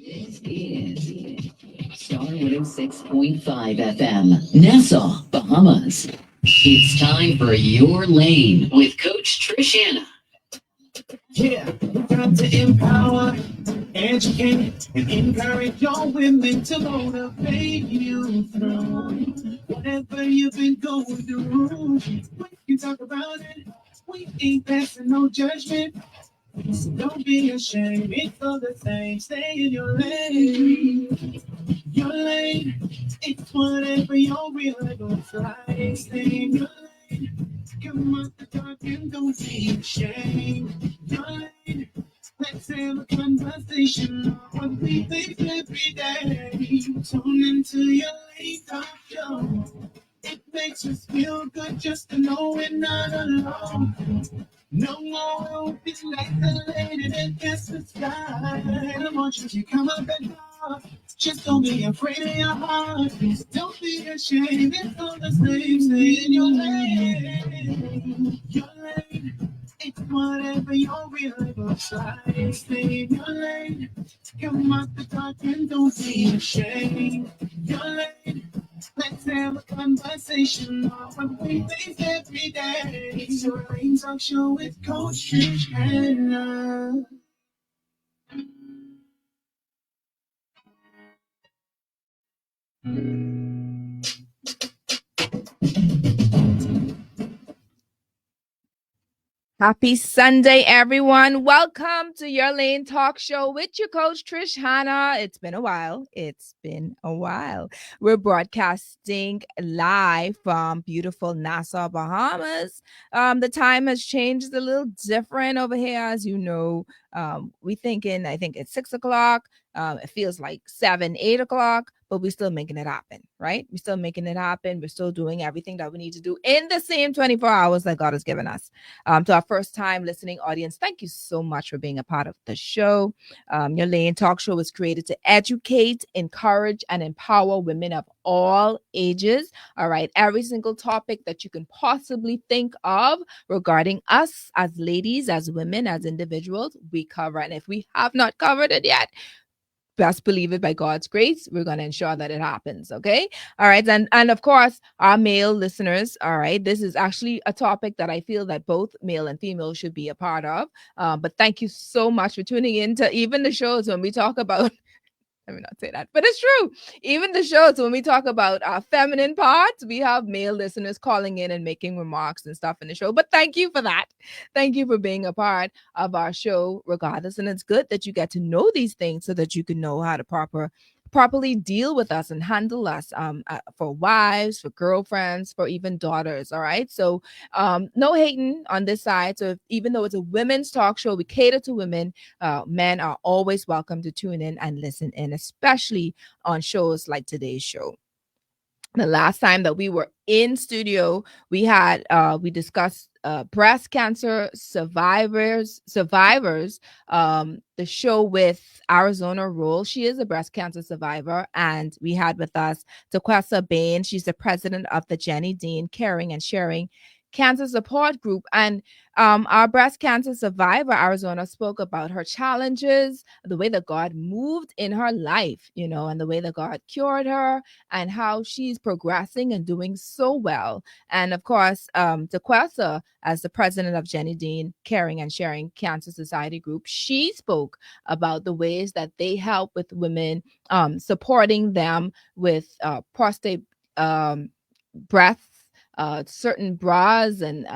This is Star 106.5 FM, Nassau, Bahamas. It's time for Your Lane with Coach Trishana. Yeah, we're time to empower, educate, and encourage your women to motivate you through whatever you've been going through. We can talk about it. We ain't passing no judgment. So don't be ashamed. It's all the same. Stay in your lane. Your lane. It's whatever your real life looks like. Stay in your lane. Come out the dark and don't be ashamed. Your lane. Let's have a conversation on what we think every day. Tune into your lane talk show. It makes us feel good just to know we're not alone. No more be like the lady that gets the sky. I want you to come up and talk. Just don't be afraid of your heart. Don't be ashamed. It's all the same. Stay in your lane. Your lane. It's whatever your real life looks like. Stay in your lane. Come out the dark and don't be ashamed. Your lane. Let's have a conversation on what we think every day. It's your Rain Talk Show with Coach Trish Hannah. Happy Sunday, everyone. Welcome to Your Lane Talk Show with your coach, Trish Hannah. It's been a while. We're broadcasting live from beautiful Nassau, Bahamas. The time has changed a little different over here, as you know. I think it's 6 o'clock. It feels like 7, 8 o'clock, but we're still making it happen, right? We're still making it happen. We're still doing everything that we need to do in the same 24 hours that God has given us. To our first time listening audience, thank you so much for being a part of the show. Your Lane Talk Show was created to educate, encourage, and empower women of all ages. All right. Every single topic that you can possibly think of regarding us as ladies, as women, as individuals, we cover. And if we have not covered it yet, best believe it, by God's grace, we're going to ensure that it happens. Okay. All right. And of course, our male listeners. All right. This is actually a topic that I feel that both male and female should be a part of. But thank you so much for tuning in to even the shows when we talk about let me not say that, but it's true. Even the shows, when we talk about our feminine parts, we have male listeners calling in and making remarks and stuff in the show. But thank you for that. Thank you for being a part of our show, regardless. And it's good that you get to know these things so that you can know how to properly deal with us and handle us for wives, for girlfriends, for even daughters. All right. So no hating on this side. So even though it's a women's talk show, we cater to women. Men are always welcome to tune in and listen in, especially on shows like today's show. The last time that we were in studio, we discussed breast cancer survivors, the show with Arizona Roll. She is a breast cancer survivor, and we had with us Tequessa Bain. She's the president of the Jenny Dean Caring and Sharing Cancer Support Group. And our breast cancer survivor, Arizona, spoke about her challenges, the way that God moved in her life, and the way that God cured her, and how she's progressing and doing so well. And of course, Tequessa, as the president of Jenny Dean Caring and Sharing Cancer Society Group, she spoke about the ways that they help with women, supporting them with prostate breath, certain bras and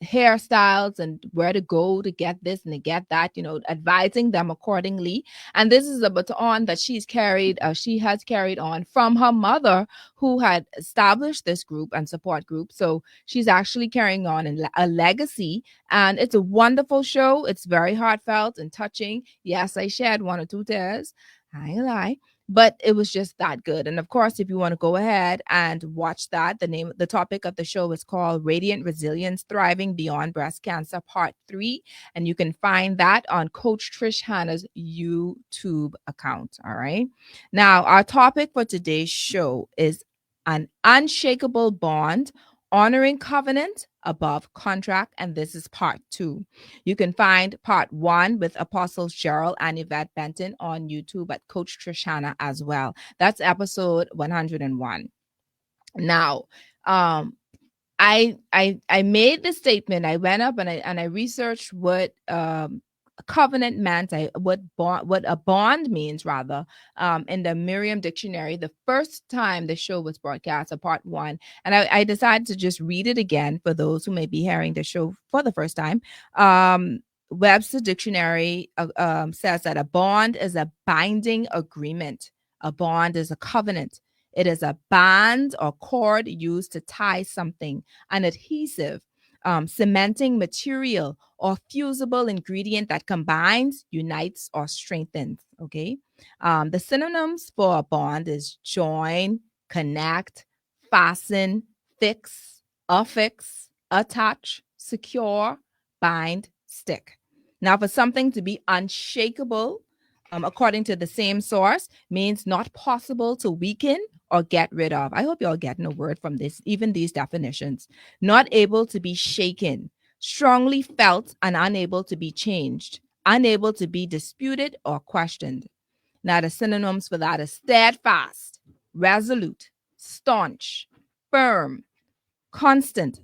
hairstyles, and where to go to get this and to get that, advising them accordingly. And this is a baton that she has carried on from her mother, who had established this group and support group. So she's actually carrying on a legacy, and it's a wonderful show. It's very heartfelt and touching. Yes, I shed 1 or 2 tears. I ain't lie. But it was just that good. And of course, if you want to go ahead and watch that, the topic of the show is called Radiant Resilience, Thriving Beyond Breast Cancer, Part 3. And you can find that on Coach Trish Hannah's YouTube account. All right. Now, our topic for today's show is an unshakable bond Honoring Covenant Above Contract, and this is part 2. You can find part 1 with Apostles Gerald and Yvette Benton on YouTube at Coach Trishana as well. That's episode 101. Now, I made the statement. I went up and I researched what a covenant meant. What a bond means rather, in the Merriam Dictionary. The first time the show was broadcast, a part 1, and I decided to just read it again for those who may be hearing the show for the first time. Webster Dictionary says that a bond is a binding agreement. A bond is a covenant. It is a band or cord used to tie something, an adhesive, cementing material, or fusible ingredient that combines, unites, or strengthens. Okay. The synonyms for a bond is join, connect, fasten, fix, affix, attach, secure, bind, stick. Now, for something to be unshakable, according to the same source, means not possible to weaken or get rid of. I hope y'all getting a word from this, even these definitions. Not able to be shaken, strongly felt and unable to be changed, unable to be disputed or questioned. Now, the synonyms for that is steadfast, resolute, staunch, firm, constant,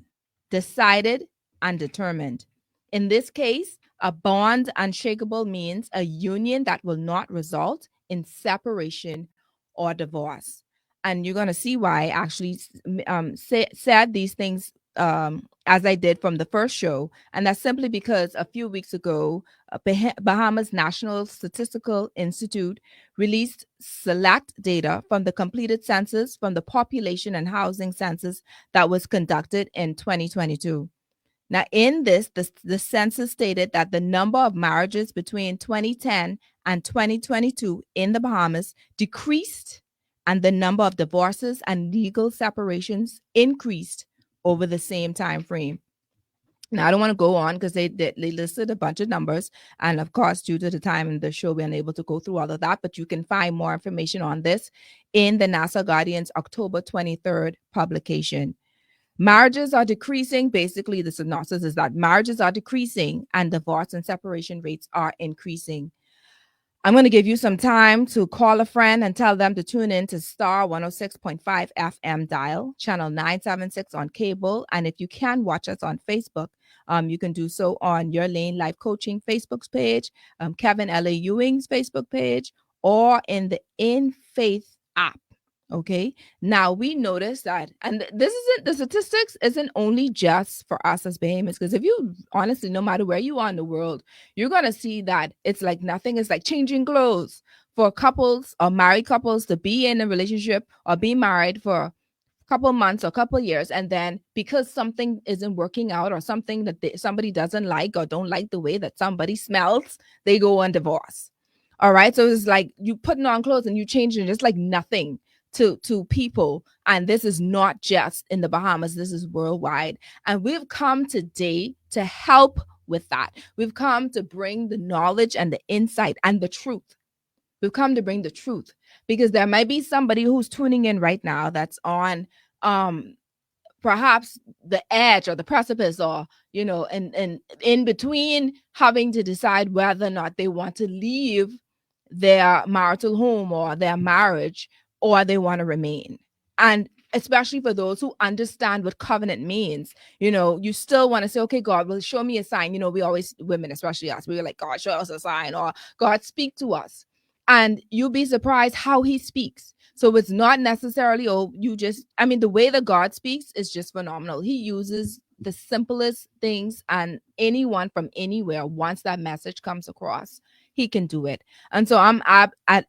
decided, and determined. In this case, a bond unshakable means a union that will not result in separation or divorce. And you're going to see why I actually said these things as I did from the first show. And that's simply because a few weeks ago, Bahamas National Statistical Institute released select data from the completed census from the population and housing census that was conducted in 2022. Now, in this, the census stated that the number of marriages between 2010 and 2022 in the Bahamas decreased, and the number of divorces and legal separations increased over the same time frame. Now, I don't want to go on because they listed a bunch of numbers. And of course, due to the time in the show, we're unable to go through all of that. But you can find more information on this in the Nassau Guardian's October 23rd publication. Marriages are decreasing. Basically, the synopsis is that marriages are decreasing and divorce and separation rates are increasing. I'm going to give you some time to call a friend and tell them to tune in to Star 106.5 FM dial, channel 976 on cable. And if you can watch us on Facebook, you can do so on Your Lane Life Coaching Facebook page, Kevin L.A. Ewing's Facebook page, or in the In Faith app. Okay. Now we notice that, and this isn't, the statistics isn't only just for us as Bahamians, because if you honestly, no matter where you are in the world, you're going to see that it's like nothing is like changing clothes for couples or married couples to be in a relationship or be married for a couple months or a couple years. And then because something isn't working out or something that somebody doesn't like or don't like the way that somebody smells, they go on divorce. All right. So it's like you putting on clothes and you changing, it's like nothing to people. And this is not just in the Bahamas, this is worldwide. And we've come today to help with that. We've come to bring the knowledge and the insight and the truth. We've come to bring the truth, because there might be somebody who's tuning in right now that's on perhaps the edge or the precipice, or and in between, having to decide whether or not they want to leave their marital home or their marriage, or they want to remain. And especially for those who understand what covenant means, you still want to say, okay, God, well, show me a sign. We always, women, especially us, we're like, God, show us a sign, or God, speak to us. And you'll be surprised how he speaks. So it's not necessarily, the way that God speaks is just phenomenal. He uses the simplest things, and anyone from anywhere, once that message comes across, he can do it. And so I'm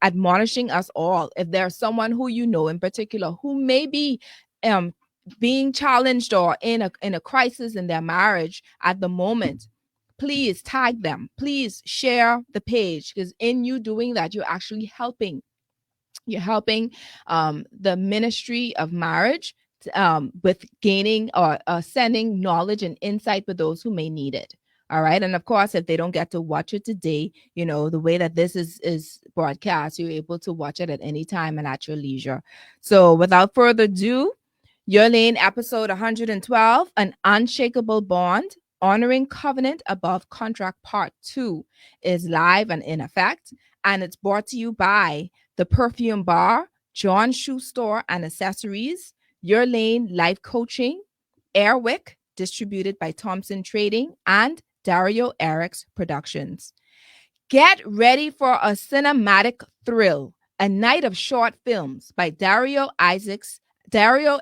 admonishing us all, if there's someone who in particular who may be being challenged or in a crisis in their marriage at the moment, please tag them. Please share the page, because in you doing that, you're actually helping. You're helping the ministry of marriage with gaining or sending knowledge and insight for those who may need it. All right. And of course, if they don't get to watch it today, the way that this is broadcast, you're able to watch it at any time and at your leisure. So without further ado, Your Lane episode 112, An Unshakable Bond, Honoring Covenant Above Contract Part 2 is live and in effect. And it's brought to you by The Perfume Bar, John Shoe Store and Accessories, Your Lane Life Coaching, Airwick, distributed by Thompson Trading, and Dario Eric's Productions. Get ready for a cinematic thrill, a night of short films by Dario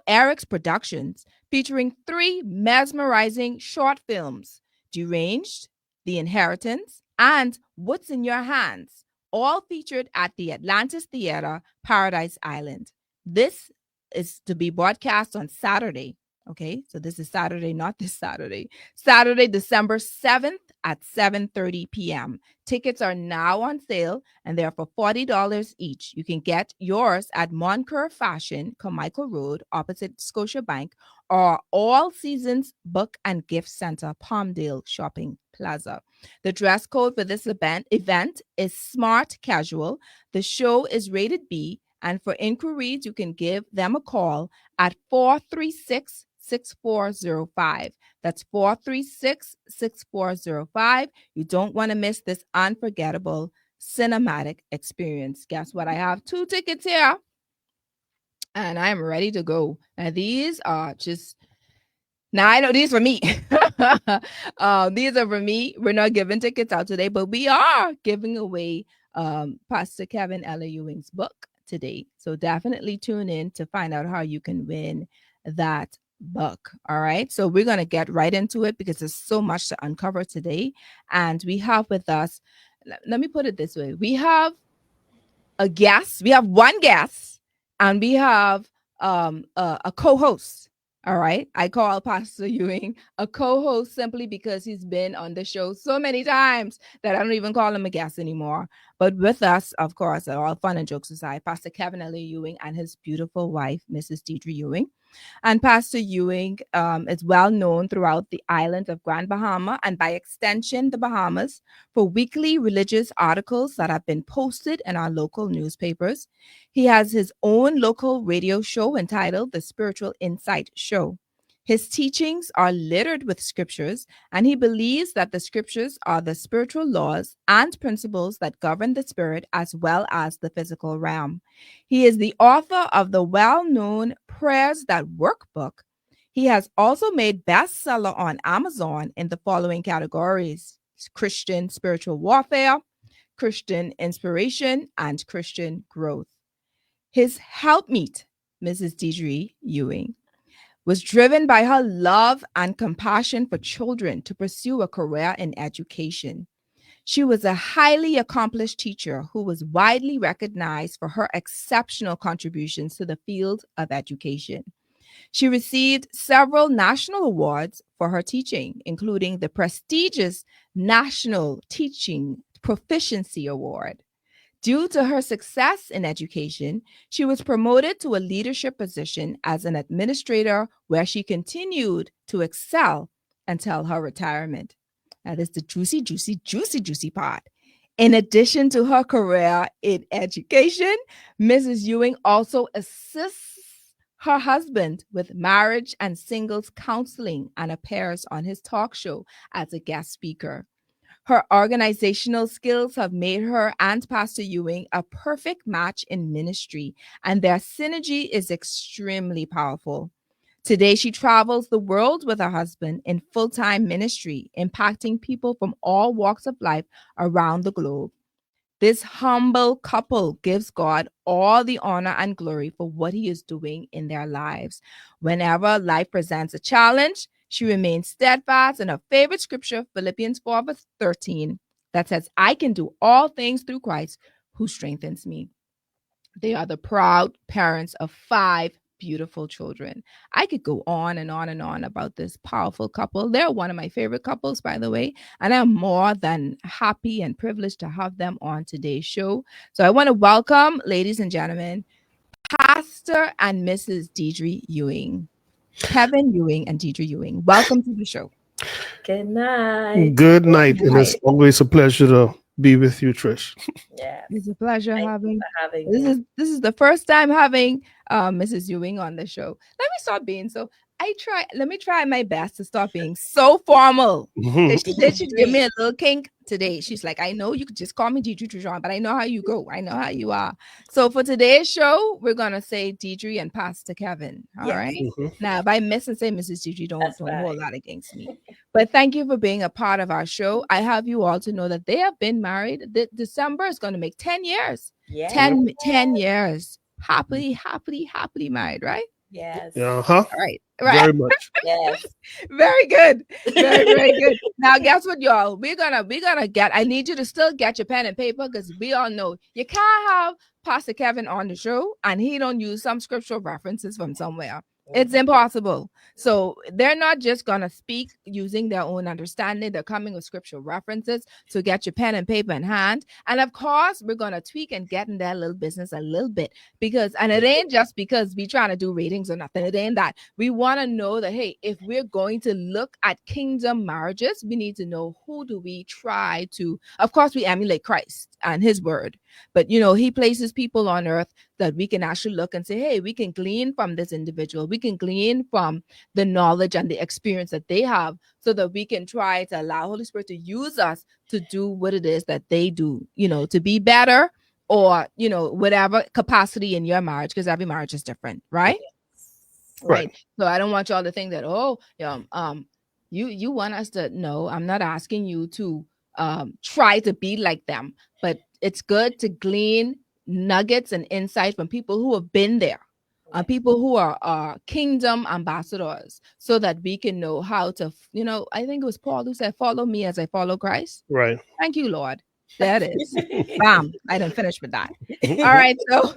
Eric's Productions, featuring 3 mesmerizing short films: Deranged, The Inheritance, and What's in Your Hands, all featured at the Atlantis Theater, Paradise Island. This is to be broadcast on Saturday. Okay, so this is Saturday, not this Saturday. Saturday, December 7th at 7:30 p.m. Tickets are now on sale and they're for $40 each. You can get yours at Moncur Fashion, Carmichael Road, opposite Scotiabank, or All Seasons Book and Gift Center, Palmdale Shopping Plaza. The dress code for this event is smart casual. The show is rated B, and for inquiries, you can give them a call at 436 6405. That's 436 6405. You don't want to miss this unforgettable cinematic experience. Guess what? I have 2 tickets here and I'm ready to go. And these are just, now I know these are for me. These are for me. We're not giving tickets out today, but we are giving away Pastor Kevin Ella Ewing's book today. So definitely tune in to find out how you can win that book. All right. So we're going to get right into it because there's so much to uncover today. And we have with us, let me put it this way. We have a guest. We have one guest and we have a co-host. All right. I call Pastor Ewing a co-host simply because he's been on the show so many times that I don't even call him a guest anymore. But with us, of course, all fun and jokes aside, Pastor Kevin L. Ewing and his beautiful wife, Mrs. Deidre Ewing. And Pastor Ewing is well known throughout the island of Grand Bahama and by extension, the Bahamas, for weekly religious articles that have been posted in our local newspapers. He has his own local radio show entitled The Spiritual Insight Show. His teachings are littered with scriptures, and he believes that the scriptures are the spiritual laws and principles that govern the spirit as well as the physical realm. He is the author of the well-known Prayers That Work book. He has also made bestseller on Amazon in the following categories: Christian spiritual warfare, Christian inspiration, and Christian growth. His helpmeet, Mrs. Deidre Ewing, was driven by her love and compassion for children to pursue a career in education. She was a highly accomplished teacher who was widely recognized for her exceptional contributions to the field of education. She received several national awards for her teaching, including the prestigious National Teaching Proficiency Award. Due to her success in education, she was promoted to a leadership position as an administrator where she continued to excel until her retirement. That is the juicy part. In addition to her career in education, Mrs. Ewing also assists her husband with marriage and singles counseling and appears on his talk show as a guest speaker. Her organizational skills have made her and Pastor Ewing a perfect match in ministry, and their synergy is extremely powerful. Today, she travels the world with her husband in full-time ministry, impacting people from all walks of life around the globe. This humble couple gives God all the honor and glory for what he is doing in their lives. Whenever life presents a challenge, she remains steadfast in her favorite scripture, Philippians 4 verse 13, that says, I can do all things through Christ who strengthens me. They are the proud parents of 5 beautiful children. I could go on and on and on about this powerful couple. They're one of my favorite couples, by the way, and I'm more than happy and privileged to have them on today's show. So I want to welcome, ladies and gentlemen, Pastor and Mrs. Deidre Ewing. Kevin Ewing and Deidre Ewing. Welcome to the show. Good night. Good night. And it's always a pleasure to be with you, Trish. Yes. It's a pleasure Thank you having. for having This me. is the first time having Mrs. Ewing on the show. Let me stop being so. I try. Let me try my best to stop being so formal. Mhm. 'Cause she said she'd give me Deidre. a little kink today. She's like, I know you could just call me Deidre Trujon, but I know how you go. I know how you are. So for today's show, we're gonna say Deidre and Pastor Kevin. All Yes, right. Mhm. Now, if I miss and say Mrs. Deidre, don't that's don't hold fine. that against me. But thank you for being a part of our show. I have you all to know that they have been married. December is going to make 10 years. Yes. Yep. 10 years. Happily, happily, happily married, right? Yes. Yeah, huh? All right. Right. Very much. Yes. Very good. Very, very good. Now, guess what, y'all? We're gonna get. I need you to still get your pen and paper because we all know you can't have Pastor Kevin on the show and he don't use some scriptural references from somewhere. It's impossible. So they're not just gonna speak using their own understanding. They're coming with scriptural references. So get your pen and paper in hand. And of course, we're gonna tweak and get in that little business a little bit because, and it ain't just because we trying to do ratings or nothing. It ain't that. We want to know that, hey, if we're going to look at kingdom marriages, we need to know who do we try to, of course, we emulate Christ and his word, but he places people on earth that we can actually look and say, hey, we can glean from this individual. We can glean from the knowledge and the experience that they have so that we can try to allow Holy Spirit to use us to do what it is that they do, to be better or, whatever capacity in your marriage, because every marriage is different, right? Right. Right. So I don't want y'all to think that, you want us to know. I'm not asking you to try to be like them, but it's good to glean nuggets and insight from people who have been there, people who are kingdom ambassadors, so that we can know how to, I think it was Paul who said, follow me as I follow Christ. Right. Thank you, Lord. That is. Bam. I didn't finish with that. Mhm. All right. So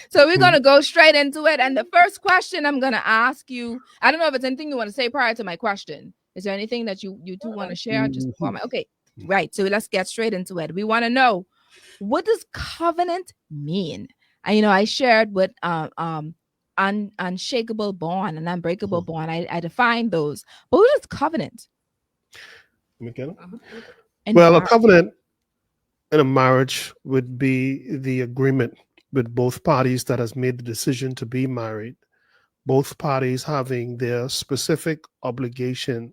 so we're gonna go straight into it. And the first question I'm gonna ask you, I don't know if it's anything you want to say prior to my question. Is there anything that you two want to share just before Mhm. my okay? Right. So let's get straight into it. We want to know, what does covenant mean? And I shared with unshakable bond and unbreakable bond. I defined those. But what is covenant McKenna? in Well, a marriage? covenant in a marriage would be the agreement with both parties that has made the decision to be married, both parties having their specific obligation,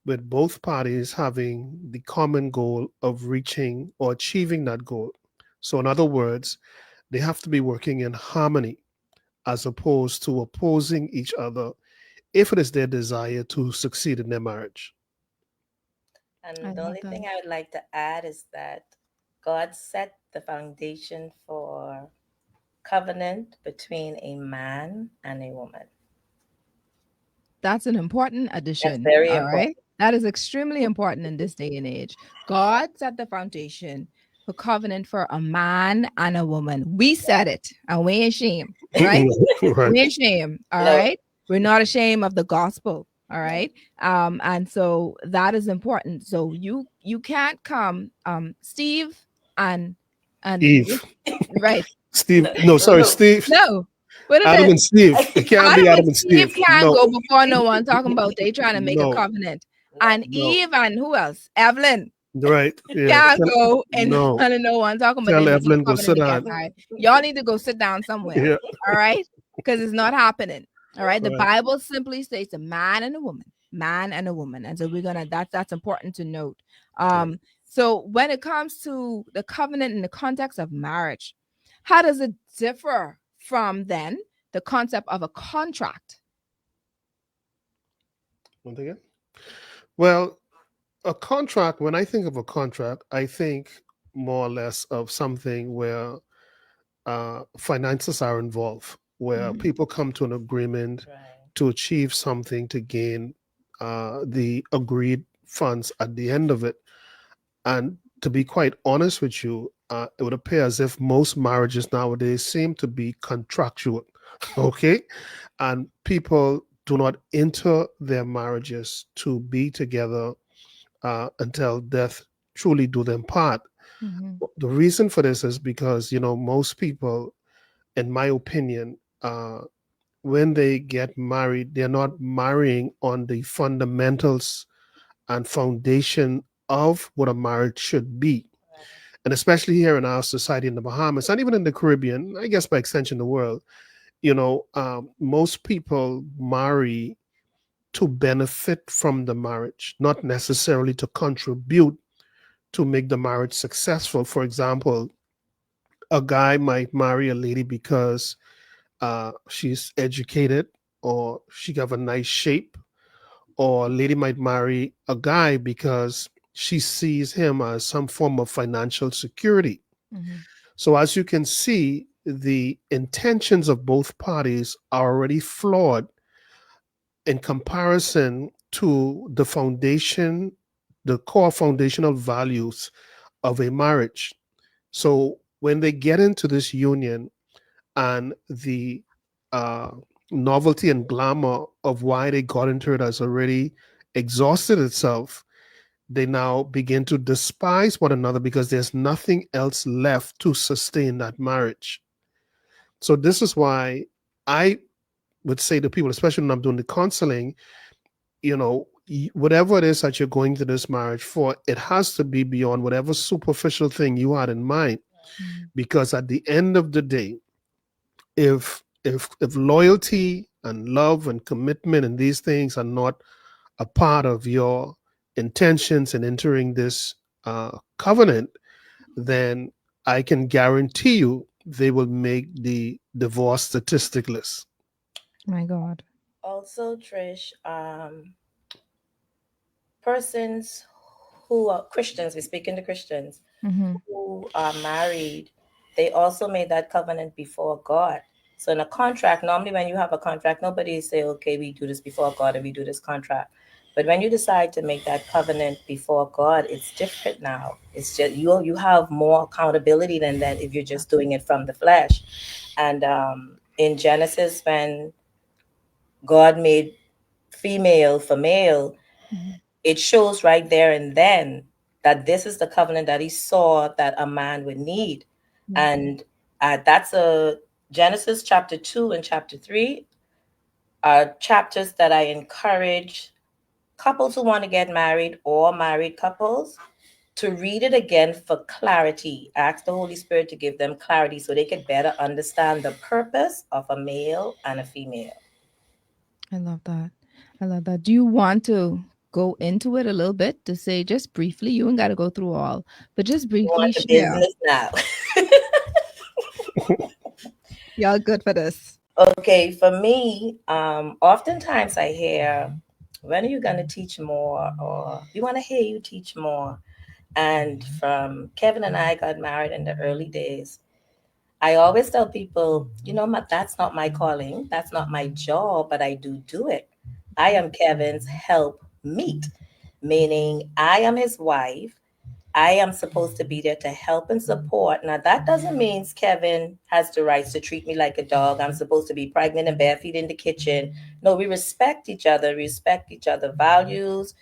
with both parties having the common goal of reaching or achieving that goal. So, in other words, they have to be working in harmony as opposed to opposing each other if it is their desire to succeed in their marriage. I And the love only that. thing I would like to add is that God set the foundation for covenant between a man and a woman. That's an important That's addition. very All important. right. That is extremely important in this day and age. God set the foundation for covenant for a man and a woman. We said it, and we ain't ashamed, right? Right. We ain't ashamed. All No, right. We're not ashamed of the gospel. All right. And so that is important. So you can't come, Steve and Eve. right. Steve. no, No, sorry, no. Steve. No. What is Adam it? and Steve. It can't be Adam and Adam and Steve Steve. can't No, go before no one talking about they trying to make a no, covenant. No. And no. Eve and who else? Evelyn Right. Yeah. can't go and No. front of no one talking about they Tell making Evelyn a go covenant sit to get down. married. Y'all need to go sit down somewhere. Yeah. All right? Because it's not happening. All right. The Right. Bible simply states a man and a woman. Man and a woman. And so we're gonna that's important to note. So when it comes to the covenant in the context of marriage, how does it differ from then the concept of a contract? One thing again. Well, a contract. When I think of a contract, I think more or less of something where finances are involved, where Mhm. people come to an agreement Right. to achieve something to gain the agreed funds at the end of it. And to be quite honest with you, it would appear as if most marriages nowadays seem to be contractual. Okay. And people do not enter their marriages to be together until death truly do them part. Mhm. The reason for this is because, most people, in my opinion, when they get married, they're not marrying on the fundamentals and foundation of what a marriage should be. And especially here in our society in the Bahamas and even in the Caribbean, I guess by extension the world, most people marry to benefit from the marriage, not necessarily to contribute to make the marriage successful. For example, a guy might marry a lady because she's educated or she have a nice shape, or a lady might marry a guy because she sees him as some form of financial security. Mm-hmm. So, as you can see, the intentions of both parties are already flawed in comparison to the foundation, the core foundational values of a marriage. So, when they get into this union and the uh, novelty and glamour of why they got into it has already exhausted itself, they now begin to despise one another because there's nothing else left to sustain that marriage. So this is why I would say to people, especially when I'm doing the counseling, whatever it is that you're going to this marriage for, it has to be beyond whatever superficial thing you had in mind. Mm-hmm. Because at the end of the day, if loyalty and love and commitment and these things are not a part of your intentions in entering this covenant, then I can guarantee you they will make the divorce statisticless. My God. Also, Trish, persons who are Christians, we're speaking to Christians, Mm-hmm. who are married, they also made that covenant before God. So in a contract, normally when you have a contract, nobody say, okay, we do this before God and we do this contract. But when you decide to make that covenant before God, it's different now. It's just you have more accountability than that if you're just doing it from the flesh. And in Genesis, when God made female for male, Mm-hmm. it shows right there and then that this is the covenant that he saw that a man would need. Yeah. And that's a Genesis chapter 2 and chapter 3 are chapters that I encourage couples who want to get married or married couples to read it again for clarity. Ask the Holy Spirit to give them clarity so they could better understand the purpose of a male and a female. I love that. I love that. Do you want to go into it a little bit to say just briefly? You ain't got to go through all, but just You briefly want the share. business now. Y'all good for this? Okay, for me, oftentimes I hear, when are you going to teach more? Or we want to hear you teach more. And from Kevin and I got married in the early days, I always tell people, that's not my calling. That's not my job, but I do it. I am Kevin's help meet, meaning I am his wife. I am supposed to be there to help and support. Now, that doesn't mean Kevin has the rights to treat me like a dog. I'm supposed to be pregnant and bare feet in the kitchen. No, we respect each other, respect each other values.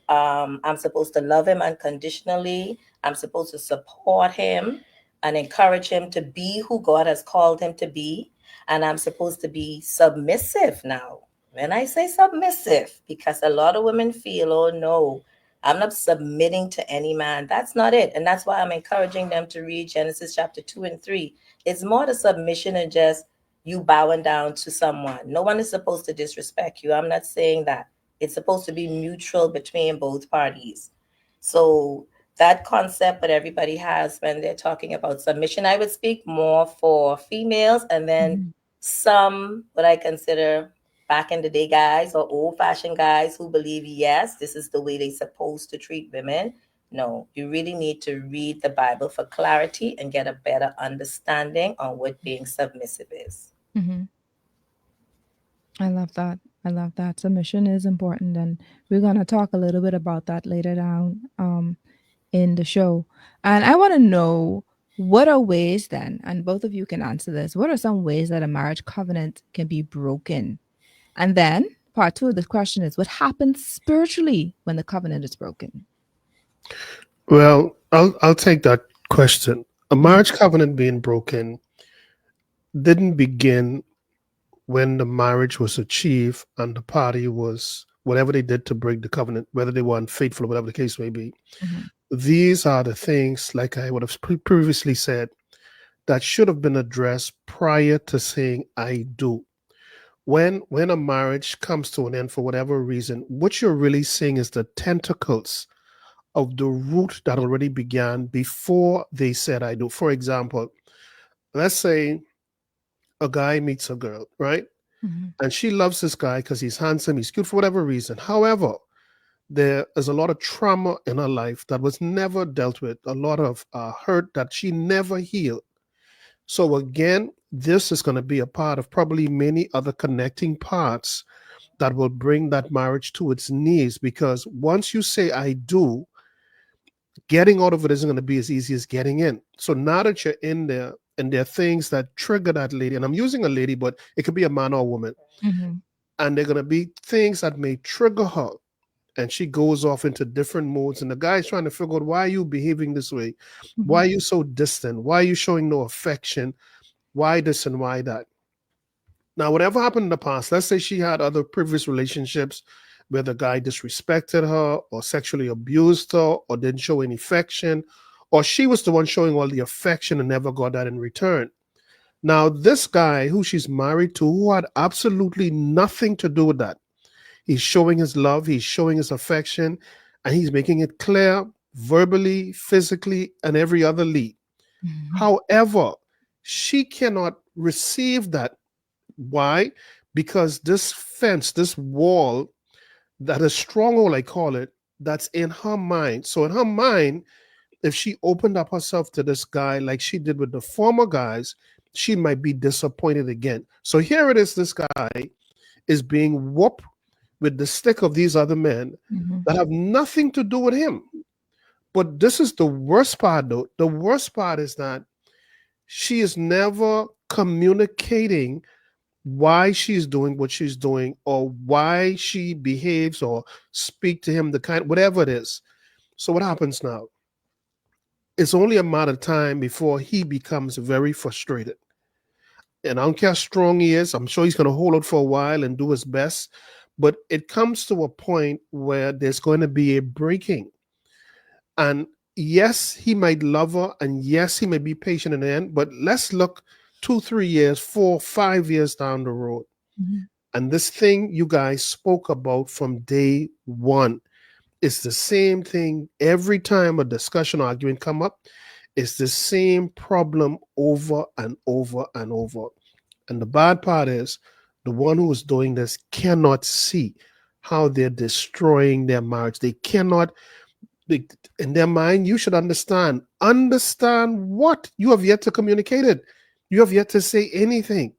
I'm supposed to love him unconditionally. I'm supposed to support him and encourage him to be who God has called him to be. And I'm supposed to be submissive now. When I say submissive, because a lot of women feel, oh no, I'm not submitting to any man. That's not it. And that's why I'm encouraging them to read Genesis chapter 2 and 3. It's more the submission and just you bowing down to someone. No one is supposed to disrespect you. I'm not saying that. It's supposed to be mutual between both parties. So that concept that everybody has when they're talking about submission, I would speak more for females, and then Mhm. some what I consider back in the day guys or old fashioned guys who believe, yes, this is the way they're supposed to treat women. No, you really need to read the Bible for clarity and get a better understanding on what being submissive is. Mhm. I love that. I love that. Submission is important, and we're gonna talk a little bit about that later down in the show. And I want to know, what are ways then, and both of you can answer this. What are some ways that a marriage covenant can be broken? And then part two of the question is, what happens spiritually when the covenant is broken? Well, I'll take that question. A Mhm. marriage covenant being broken didn't begin when the marriage was achieved and the party was whatever they did to break the covenant, whether they were unfaithful or whatever the case may be. Mhm. These are the things, like I would have previously said, that should have been addressed prior to saying I do. When a marriage comes to an end for whatever reason, what you're really seeing is the tentacles of the root that already began before they said I do. For example, let's say a guy meets a girl, right? Mhm. And she loves this guy because he's handsome, he's cute for whatever reason. However, there is a lot of trauma in her life that was never dealt with, a lot of hurt that she never healed. So, again, this is going to be a part of probably many other connecting parts that will bring that marriage to its knees. Because once you say, I do, getting out of it isn't going to be as easy as getting in. So, now that you're in there, and there are things that trigger that lady, and I'm using a lady, but it could be a man or a woman, Mhm. and they're going to be things that may trigger her, and she goes off into different modes, and the guy's trying to figure out, why are you behaving this way, why Mhm. are you so distant, why are you showing no affection, why this and why that. Now, whatever happened in the past, let's say she had other previous relationships where the guy disrespected her or sexually abused her or didn't show any affection, or she was the one showing all the affection and never got that in return. Now, this guy who she's married to, who had absolutely nothing to do with that, he's showing his love, he's showing his affection, and he's making it clear verbally, physically, and every other lead. Mhm. However, she cannot receive that. Why? Because this fence, this wall, that is stronghold, I call it, that's in her mind. So in her mind, if she opened up herself to this guy like she did with the former guys, she might be disappointed again. So here it is, this guy is being whooped with the stick of these other men Mhm. that have nothing to do with him. But this is the worst part, though. The worst part is that she is never communicating why she's doing what she's doing or why she behaves or speak to him the kind, whatever it is. So what happens now? It's only a matter of time before he becomes very frustrated. And I don't care how strong he is. I'm sure he's going to hold out for a while and do his best. But it comes to a point where there's going to be a breaking. And yes, he might love her. And yes, he may be patient in the end. But let's look 2, 3 years, 4, 5 years down the road. Mhm. And this thing you guys spoke about from day one is the same thing every time a discussion or argument come up. It's the same problem over and over and over. And the bad part is the one who is doing this cannot see how they're destroying their marriage. They cannot, they, in their mind, you should understand. Understand what? You have yet to communicate it. You have yet to say anything.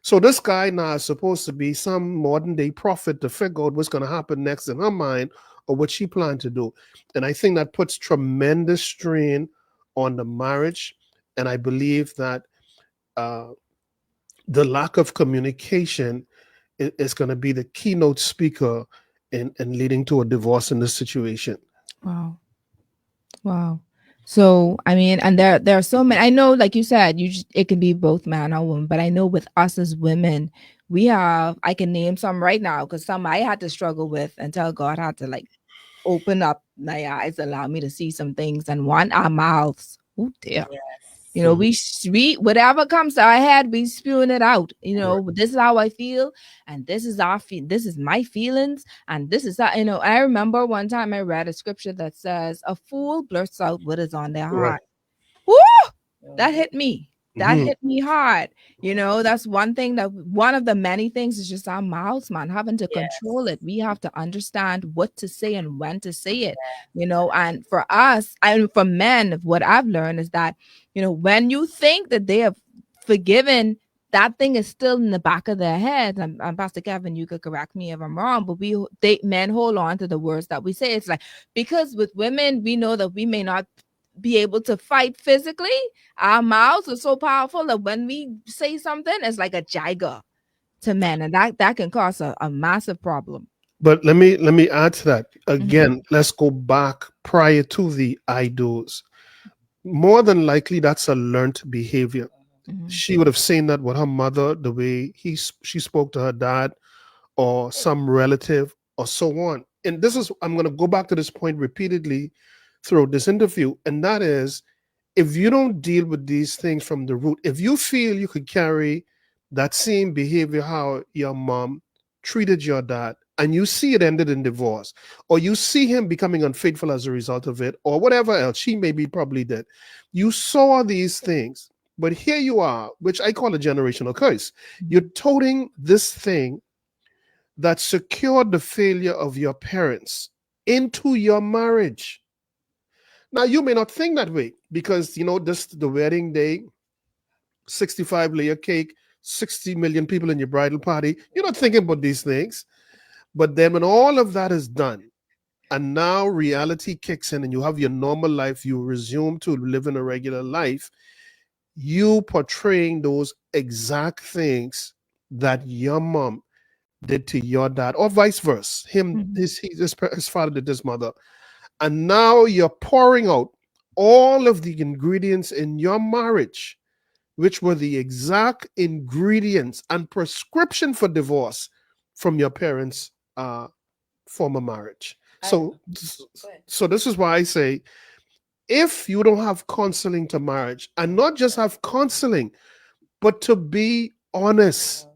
So this guy now is supposed to be some modern day prophet to figure out what's going to happen next in her mind or what she planned to do. And I think that puts tremendous strain on the marriage. And I believe that uh, the lack of communication is going to be the keynote speaker in leading to a divorce in this situation. Wow. Wow. So, I mean, and there are so many. I know, like you said, it can be both man or woman, but I know with us as women, we have. I can name some right now because some I had to struggle with until God had to like open up my eyes, allow me to see some things, and one our mouths. Oh dear. You Yes. know, Mhm. we whatever comes to our head, we spewing it out. You Right. know, this is how I feel, and this is this is my feelings, and this is how, you know. I remember one time I read a scripture that says, "A fool blurts out what is on their Right. heart." Woo! That Mhm. hit me. That Mhm. hit me hard. You know, that's one thing that one of the many things is just our mouths, man, having to control Yes. it. We have to understand what to say and when to say it, you know. And for us, and for men, what I've learned is that, you know, when you think that they have forgiven, that thing is still in the back of their head. And Pastor Kevin, you could correct me if I'm wrong, but men hold on to the words that we say. It's like, because with women, we know that we may not be able to fight physically. Our mouths are so powerful that when we say something, it's like a jagger to men, and that can cause a massive problem. But let me add to that. Mhm. Again, let's go back prior to the idols. More than likely, that's a learned behavior. Mhm. She would have seen that with her mother, the way she spoke to her dad, or some relative or so on. And this is, I'm going to go back to this point repeatedly throughout this interview, and that is, if you don't deal with these things from the root, if you feel you could carry that same behavior, how your mom treated your dad, and you see it ended in divorce, or you see him becoming unfaithful as a result of it, or whatever else she maybe probably did, you saw these things. But here you are, which I call a generational curse. You're toting this thing that secured the failure of your parents into your marriage. Now, you may not think that way because, this the wedding day, 65 layer cake, 60 million people in your bridal party. You're not thinking about these things. But then when all of that is done, and now reality kicks in and you have your normal life, you resume to living a regular life, you portraying those exact things that your mom did to your dad, or vice versa. His father did his mother. And now you're pouring out all of the ingredients in your marriage, which were the exact ingredients and prescription for divorce from your parents' former marriage. So this is why I say, if you don't have counseling to marriage, and not just have counseling, but to be honest,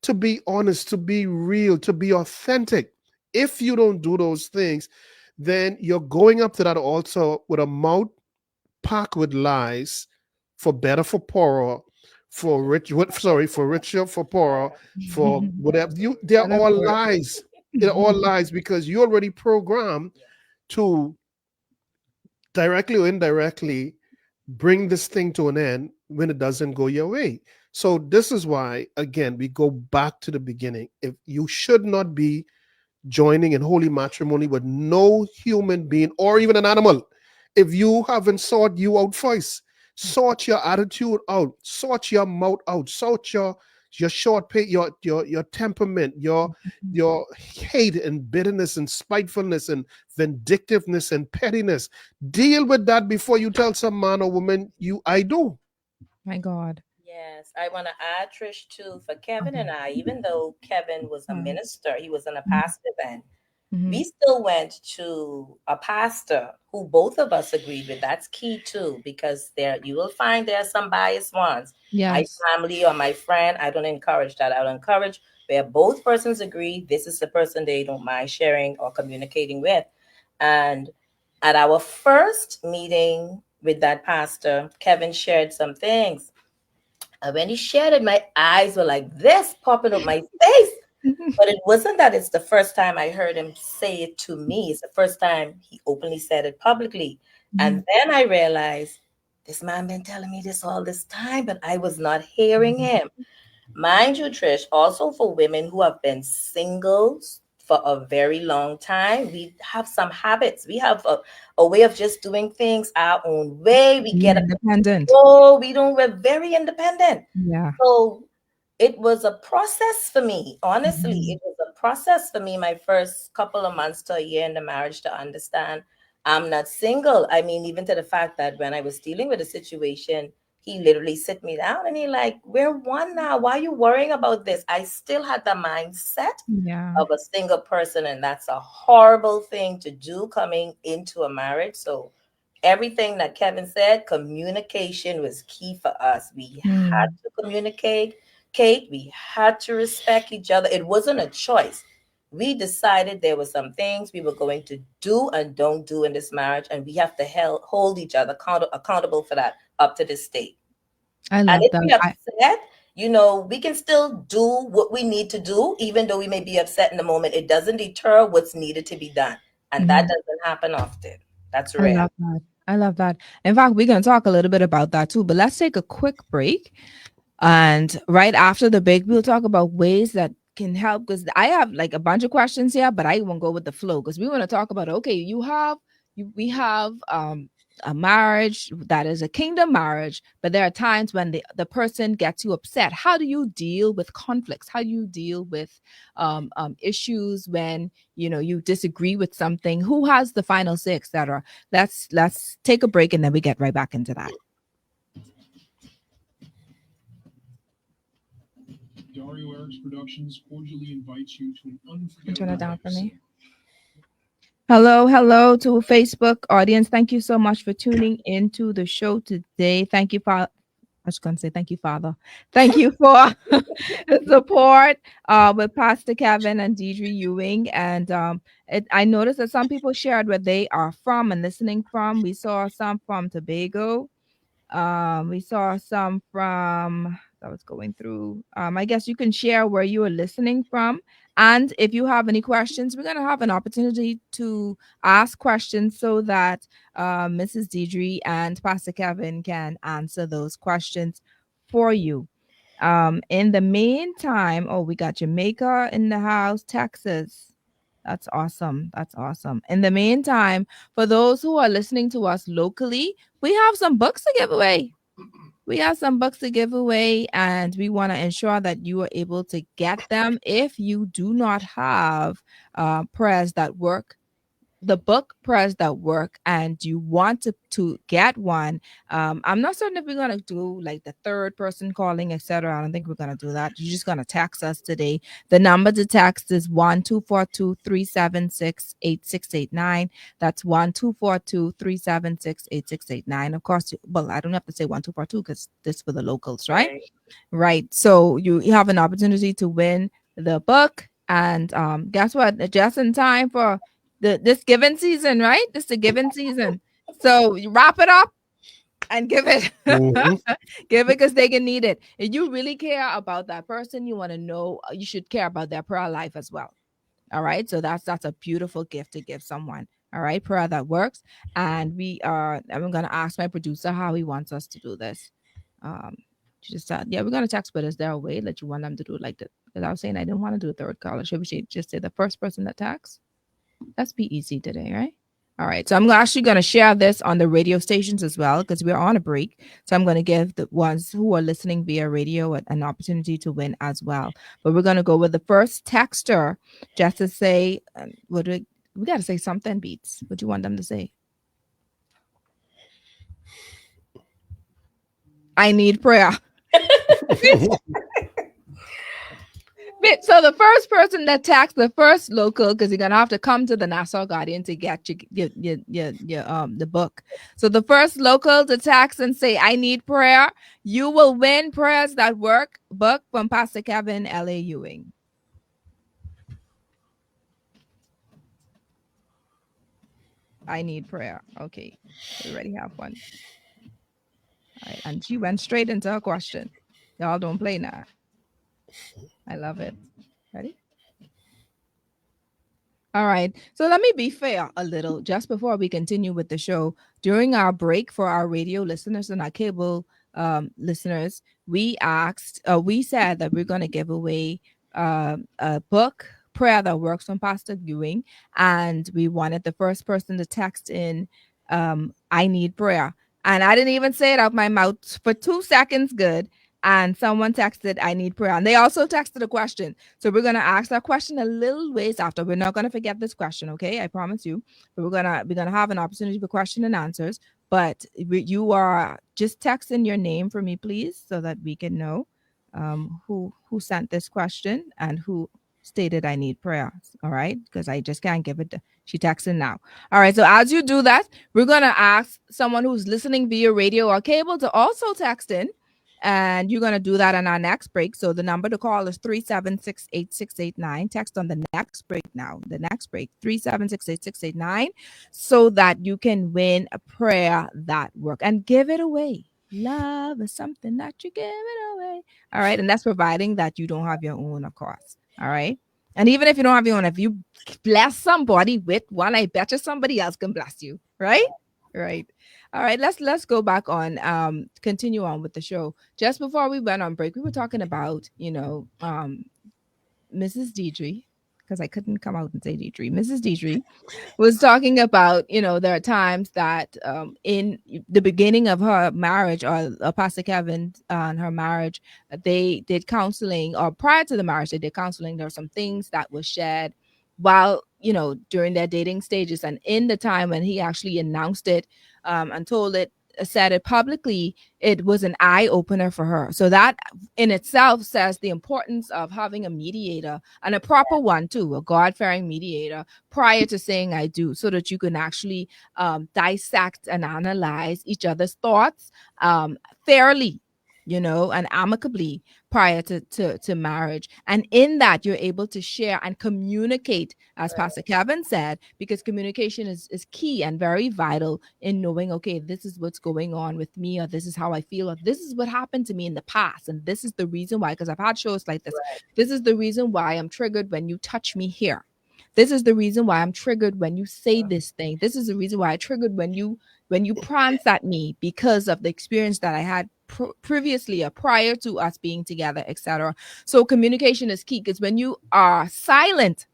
to be real, to be authentic. If you don't do those things, then you're going up to that altar with a mouth packed with lies, for better, for poorer, for richer, for poorer, for whatever. They're all lies. They're all lies because you already programmed to directly or indirectly bring this thing to an end when it doesn't go your way. So this is why, again, we go back to the beginning. If you should not be joining in holy matrimony with no human being or even an animal, if you haven't sought you out first, sort your attitude out, sort your mouth out, sort your short pay, your temperament, your hate and bitterness and spitefulness and vindictiveness and pettiness. Deal with that before you tell some man or woman I do. My God. Yes, I want to add, Trish, too, for Kevin and I, even though Kevin was a minister, he was in a pastor then. We still went to a pastor who both of us agreed with. That's key too, because you will find there are some biased ones. Yes. My family or my friend, I don't encourage that. I would encourage where both persons agree this is the person they don't mind sharing or communicating with. And at our first meeting with that pastor, Kevin shared some things. And when he shared it, my eyes were like this, popping up my face. But it wasn't that it's the first time I heard him say it to me. It's the first time he openly said it publicly. And then I realized this man been telling me this all this time, but I was not hearing him. Mind you, Trish, also for women who have been singles for a very long time, we have some habits. We have a way of just doing things our own way. We get independent. We're very independent. Yeah. So it was a process for me. Honestly, it was a process for me my first couple of months to a year in the marriage to understand I'm not single. I mean, even to the fact that when I was dealing with a situation, he literally sit me down and he like, we're one now. Why are you worrying about this? I still had the mindset of a single person, and that's a horrible thing to do coming into a marriage. So everything that Kevin said, communication was key for us. We had to communicate. Kate, we had to respect each other. It wasn't a choice. We decided there were some things we were going to do and don't do in this marriage, and we have to hold each other accountable for that up to this state. I love and if that. we upset, we can still do what we need to do, even though we may be upset in the moment. It doesn't deter what's needed to be done, and that doesn't happen often. That's rare. I love that. In fact, we're going to talk a little bit about that too, but let's take a quick break. And right after the break, we'll talk about ways that can help, because I have like a bunch of questions here, but I won't go with the flow because we want to talk about, okay, we have a marriage that is a kingdom marriage, but there are times when the person gets you upset. How do you deal with conflicts? How do you deal with issues when you disagree with something? Who has the final say, etc.? Let's take a break and then we get right back into that. Dario Eric's Productions cordially invites you to an unforgettable Turn it down for me. episode. Hello to Facebook audience. Thank you so much for tuning into the show today. Thank you, Father. I was going to say thank you, Father. Thank you for the support with Pastor Kevin and Deidre Ewing. And I noticed that some people shared where they are from and listening from. We saw some from Tobago. We saw some from that was going through. I guess you can share where you are listening from. And if you have any questions, we're going to have an opportunity to ask questions so that Mrs. Deidre and Pastor Kevin can answer those questions for you. In the meantime, oh, we got Jamaica in the house, Texas. That's awesome. That's awesome. In the meantime, for those who are listening to us locally, we have some books to give away. We have some books to give away, and we want to ensure that you are able to get them. If you do not have prayers that work, the book Prayers That Work, and you want to get one, I'm not certain if we're going to do like the third person calling, etc. I don't think we're going to do that. You're just going to text us today. The number to text is 1-242-376-8689. That's 1-242-376-8689. Of course, well, I don't have to say 1-242 because this is for the locals, right? Right. So you have an opportunity to win the book, and guess what? Just in time for this giving season, right? This is the giving season. So you wrap it up and give it. Give it because they can need it. If you really care about that person, you want to know, you should care about their prayer life as well. All right. So that's a beautiful gift to give someone. All right. Prayer that works. And I'm gonna ask my producer how he wants us to do this. Just yeah, we're gonna text, but is there a way that you want them to do it like that? Because I was saying I didn't want to do a third call. Should we just say the first person that texts? Let's be easy today, right? All right. So I'm actually going to share this on the radio stations as well because we're on a break. So I'm going to give the ones who are listening via radio an opportunity to win as well. But we're going to go with the first texter just to say, we got to say something, Beats. What do you want them to say? I need prayer. So the first person that tax the first local, because you're gonna have to come to the Nassau Guardian to get your the book. So the first local to tax and say I need prayer, you will win Prayers That Work book from Pastor Kevin L.A. Ewing. I need prayer. Okay, we already have one. All right, and she went straight into her question. Y'all don't play now. I love it. Ready? All right. So let me be fair a little just before we continue with the show. During our break for our radio listeners and our cable listeners, we said that we're going to give away a book, Prayer That Works from Pastor Ewing. And we wanted the first person to text in, I need prayer. And I didn't even say it out my mouth for 2 seconds. Good. And someone texted, I need prayer. And they also texted a question. So we're going to ask that question a little ways after. We're not going to forget this question, okay? I promise you. But we're going to have an opportunity for question and answers. But you are just texting your name for me, please, so that we can know who sent this question and who stated I need prayer. All right? Because I just can't give it. She texting now. All right. So as you do that, we're going to ask someone who's listening via radio or cable to also text in. And you're going to do that on our next break. So the number to call is 376-8689. Text on the next break now. The next break, 376-8689, so that you can win a prayer that works and give it away. Love is something that you give it away. All right. And that's providing that you don't have your own, of course. All right. And even if you don't have your own, if you bless somebody with one, I bet you somebody else can bless you. Right. Right. All right, let's go back on continue on with the show. Just before we went on break, we were talking about, Mrs. Deidre, because I couldn't come out and say Deidre. Mrs. Deidre was talking about, there are times that in the beginning of her marriage, or Pastor Kevin and her marriage, they did counseling, or prior to the marriage, they did counseling. There were some things that were shared while, during their dating stages, and in the time when he actually announced it and told it said it publicly, it was an eye opener for her. So that in itself says the importance of having a mediator, and a proper one too, a God-fearing mediator, prior to saying I do, so that you can actually dissect and analyze each other's thoughts fairly, and amicably prior to marriage. And in that, you're able to share and communicate, as Pastor Kevin said, because communication is key and very vital in knowing, okay, this is what's going on with me, or this is how I feel, or this is what happened to me in the past, and this is the reason why, because I've had shows like this. This is the reason why I'm triggered when you touch me here. This is the reason why I'm triggered when you say this thing. This is the reason why I triggered when you prance at me, because of the experience that I had previously or prior to us being together, etc. So communication is key, because when you are silent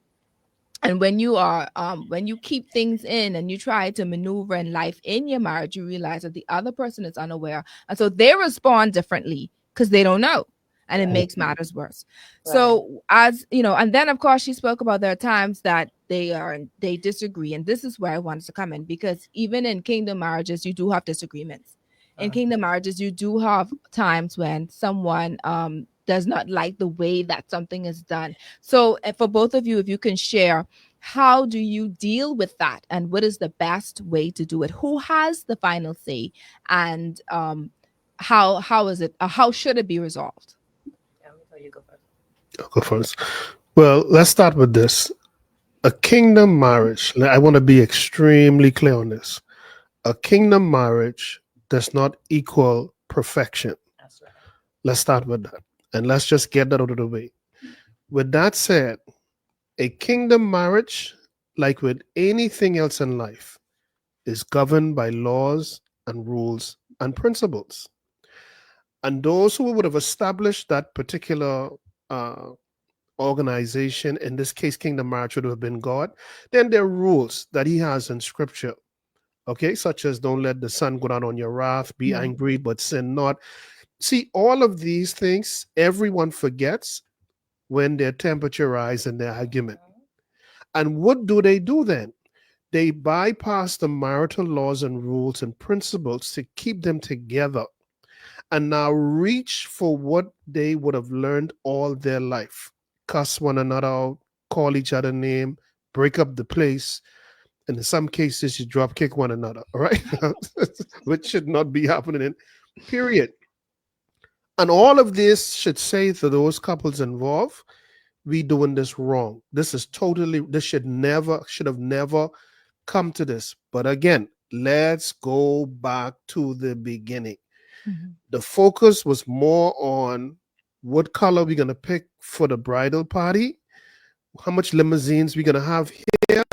and when you keep things in and you try to maneuver in life in your marriage, you realize that the other person is unaware, and so they respond differently because they don't know, and it makes matters worse. So as you know, and then of course she spoke about there are times that they disagree, and this is where I wanted to come in, because even in kingdom marriages you do have disagreements. In kingdom marriages you do have times when someone does not like the way that something is done. So for both of you, if you can share, how do you deal with that, and what is the best way to do it? Who has the final say, and how is it? How should it be resolved? You go first. I'll go first. Well, let's start with this. A kingdom marriage, I want to be extremely clear on this. A kingdom marriage does not equal perfection. That's right. Let's start with that. And let's just get that out of the way. With that said, a kingdom marriage, like with anything else in life, is governed by laws and rules and principles. And those who would have established that particular organization, in this case, kingdom marriage, would have been God. Then there are rules that he has in scripture, okay, such as don't let the sun go down on your wrath, be angry, but sin not. See, all of these things, everyone forgets when their temperature rise in their argument. And what do then? They bypass the marital laws and rules and principles to keep them together, and now reach for what they would have learned all their life. Cuss one another out, call each other name, break up the place, and in some cases you drop kick one another, all right? Which should not be happening, period. And all of this should say to those couples involved, we doing this wrong. This should have never come to this. But again, let's go back to the beginning. The focus was more on what color we're going to pick for the bridal party, how much limousines we're going to have here,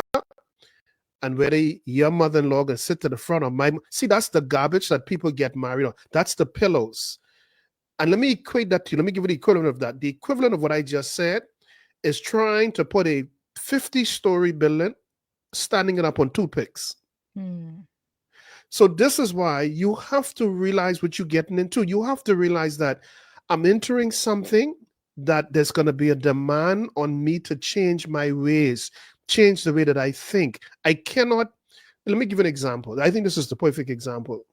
and whether your mother-in-law can sit to the front of my... See, that's the garbage that people get married on. That's the pillows. And let me equate that to you. Let me give you the equivalent of that. The equivalent of what I just said is trying to put a 50-story building, standing it up on toothpicks. So this is why you have to realize what you're getting into. You have to realize that I'm entering something that there's going to be a demand on me to change my ways, change the way that I think. I cannot... Let me give you an example. I think this is the perfect example.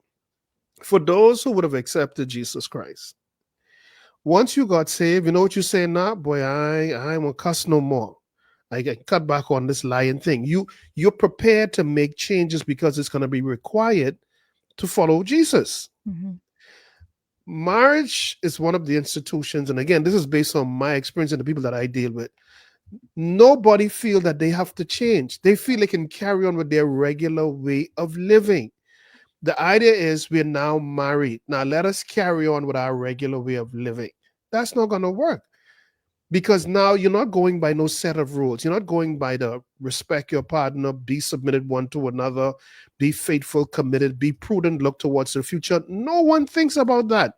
For those who would have accepted Jesus Christ, once you got saved, you know what you say now? Boy, I won't cuss no more. I get cut back on this lying thing. You're prepared to make changes because it's going to be required to follow Jesus. Marriage is one of the institutions, and again, this is based on my experience and the people that I deal with. Nobody feel that they have to change. They feel they can carry on with their regular way of living. The idea is we're now married. Now let us carry on with our regular way of living. That's not going to work, because now you're not going by no set of rules. You're not going by the respect your partner, be submitted one to another, be faithful, committed, be prudent, look towards the future. No one thinks about that.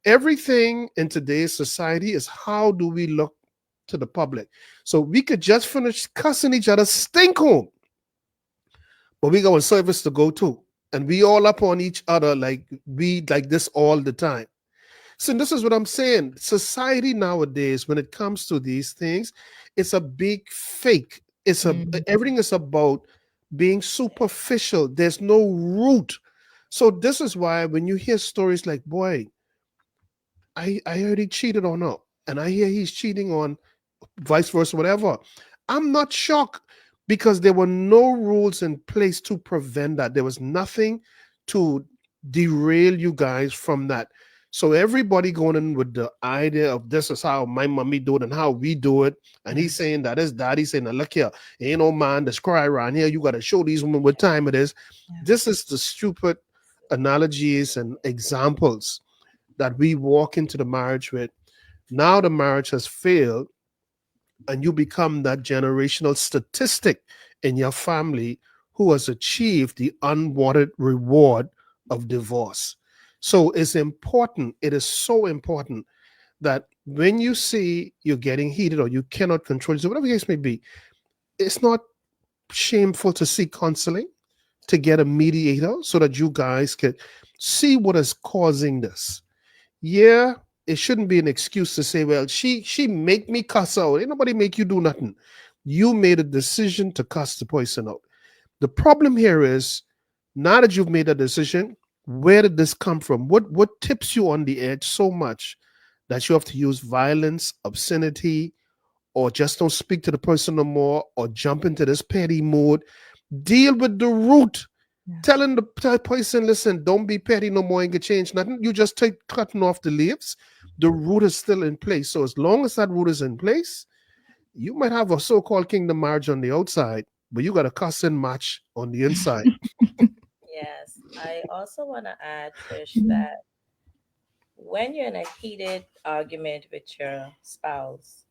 Everything in today's society is how do we look to the public. So we could just finish cussing each other, stink home, but we got a service to go to. And we all up on each other like this all the time. So this is what I'm saying. Society nowadays, when it comes to these things, it's a big fake. Everything is about being superficial. There's no root. So this is why when you hear stories like, boy, I heard he cheated on her, and I hear he's cheating on vice versa, whatever. I'm not shocked because there were no rules in place to prevent that. There was nothing to derail you guys from that. So everybody going in with the idea of this is how my mommy do it and how we do it. And he's saying that his daddy saying, now look here, ain't no man that's cry around here. You got to show these women what time it is. Yeah. This is the stupid analogies and examples that we walk into the marriage with. Now the marriage has failed and you become that generational statistic in your family who has achieved the unwanted reward of divorce. So it's important, it is so important that when you see you're getting heated or you cannot control it, so whatever the case may be, it's not shameful to seek counseling, to get a mediator so that you guys can see what is causing this. Yeah, it shouldn't be an excuse to say, well, she make me cuss out. Ain't nobody make you do nothing. You made a decision to cuss the person out. The problem here is now that you've made a decision, where did this come from? What tips you on the edge so much that you have to use violence, obscenity, or just don't speak to the person no more, or jump into this petty mode? Deal with the root. Yeah. Telling the person, listen, don't be petty no more, ain't gonna change nothing. You just take cutting off the leaves. The root is still in place. So as long as that root is in place, you might have a so-called kingdom marriage on the outside, but you got a cussing match on the inside. Yes. I also want to add, Trish, that when you're in a heated argument with your spouse,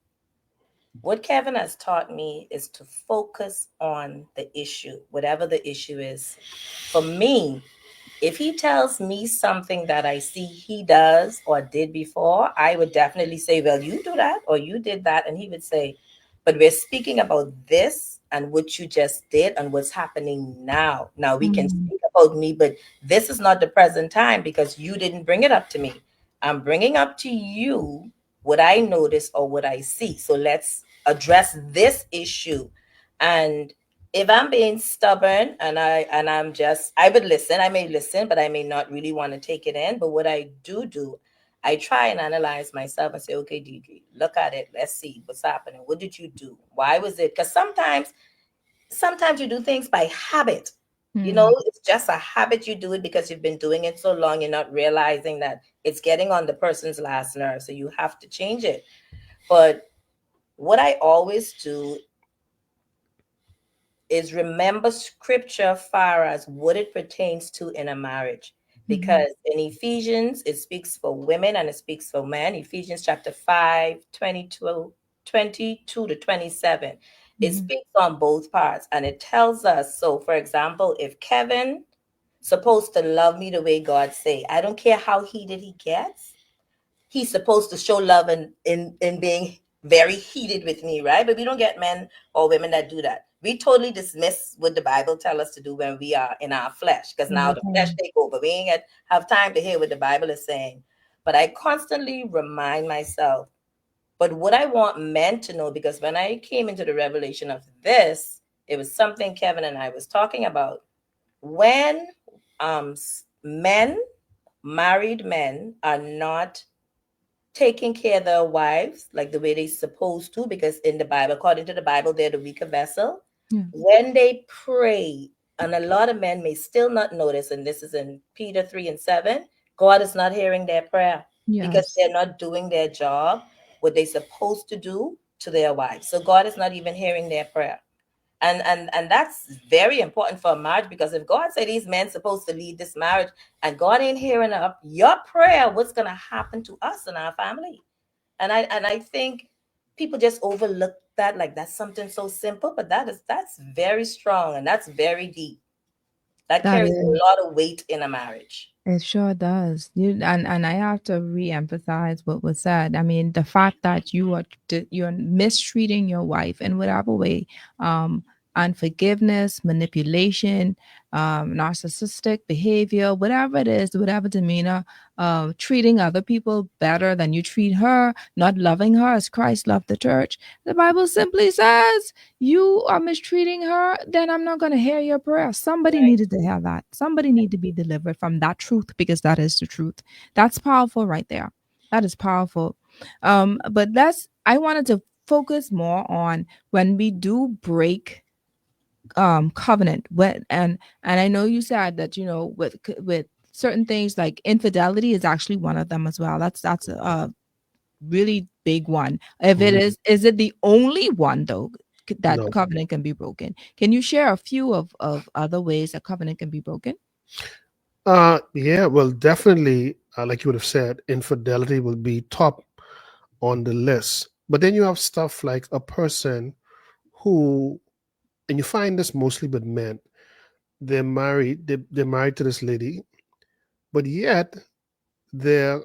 what Kevin has taught me is to focus on the issue, whatever the issue is. For me, if he tells me something that I see he does or did before, I would definitely say, well, you do that or you did that. And he would say, but we're speaking about this and what you just did and what's happening now. Now we can Mhm. speak about me, but this is not the present time because you didn't bring it up to me. I'm bringing up to you what I notice or what I see. So let's address this issue. And if I'm being stubborn and I'm just I would listen, I may listen, but I may not really want to take it in. But what I do, I try and analyze myself and say, okay, Deidre, look at it. Let's see what's happening. What did you do? Why was it? Because sometimes you do things by habit. You know, Mhm. it's just a habit. You do it because you've been doing it so long, you're not realizing that it's getting on the person's last nerve. So you have to change it. But what I always do is remember scripture far as what it pertains to in a marriage. Mhm. Because in Ephesians, it speaks for women and it speaks for men. Ephesians chapter 5, 22 to 27. It Mhm. speaks on both parts and it tells us. So, for example, if Kevin supposed to love me the way God say, I don't care how heated he gets, he's supposed to show love in being very heated with me, right? But we don't get men or women that do that. We totally dismiss what the Bible tells us to do when we are in our flesh, because now the flesh Mhm. take over. We ain't have time to hear what the Bible is saying. But I constantly remind myself, but what I want men to know, because when I came into the revelation of this, it was something Kevin and I was talking about. When men, married men, are not taking care of their wives like the way they're supposed to, because in the Bible, according to the Bible, they're the weaker vessel. Yeah. When they pray, and a lot of men may still not notice, and this is in Peter 3 and 7, God is not hearing their prayer because Yes. they're not doing their job, what they're supposed to do to their wives. So God is not even hearing their prayer. And that's very important for a marriage, because if God said these men supposed to lead this marriage and God ain't hearing up your prayer, what's gonna happen to us and our family? And I think people just overlook that, like that's something so simple, but that's very strong and that's very deep. That That carries is. a lot of weight in a marriage. It sure does. And I have to re-emphasize what was said. I mean, the fact that you are you're mistreating your wife in whatever way, um, unforgiveness, manipulation, narcissistic behavior, whatever it is, whatever demeanor, treating other people better than you treat her, not loving her as Christ loved the church. The Bible simply says you are mistreating her, then I'm not going to hear your prayer. Somebody Right. needed to hear that. Somebody need to be delivered from that truth because that is the truth. That's powerful right there. That is powerful. But I wanted to focus more on when we do break covenant. And I know you said that, with certain things like infidelity is actually one of them as well. That's a really big one. If it Mhm. is it the only one though that No. covenant can be broken? Can you share a few of other ways that covenant can be broken? Yeah, well, definitely, like you would have said, infidelity will be top on the list. But then you have stuff like a person who, and you find this mostly with men, they're married to this lady, but yet their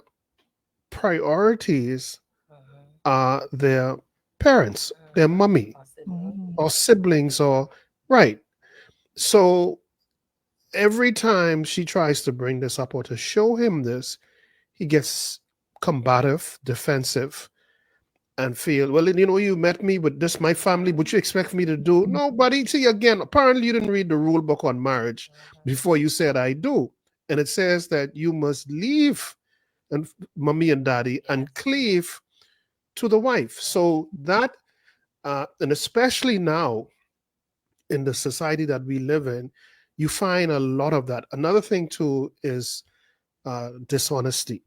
priorities Mhm. are their parents, their Mhm. mummy, Or sibling. Oh. or siblings, or right. So every time she tries to bring this up or to show him this, he gets combative, defensive, and feel, well, you met me with this, my family, what you expect me to do? No, buddy. See, again, apparently you didn't read the rule book on marriage Mhm. before you said I do. And it says that you must leave and mommy and daddy Yes. and cleave to the wife. So that, and especially now in the society that we live in, you find a lot of that. Another thing too is dishonesty,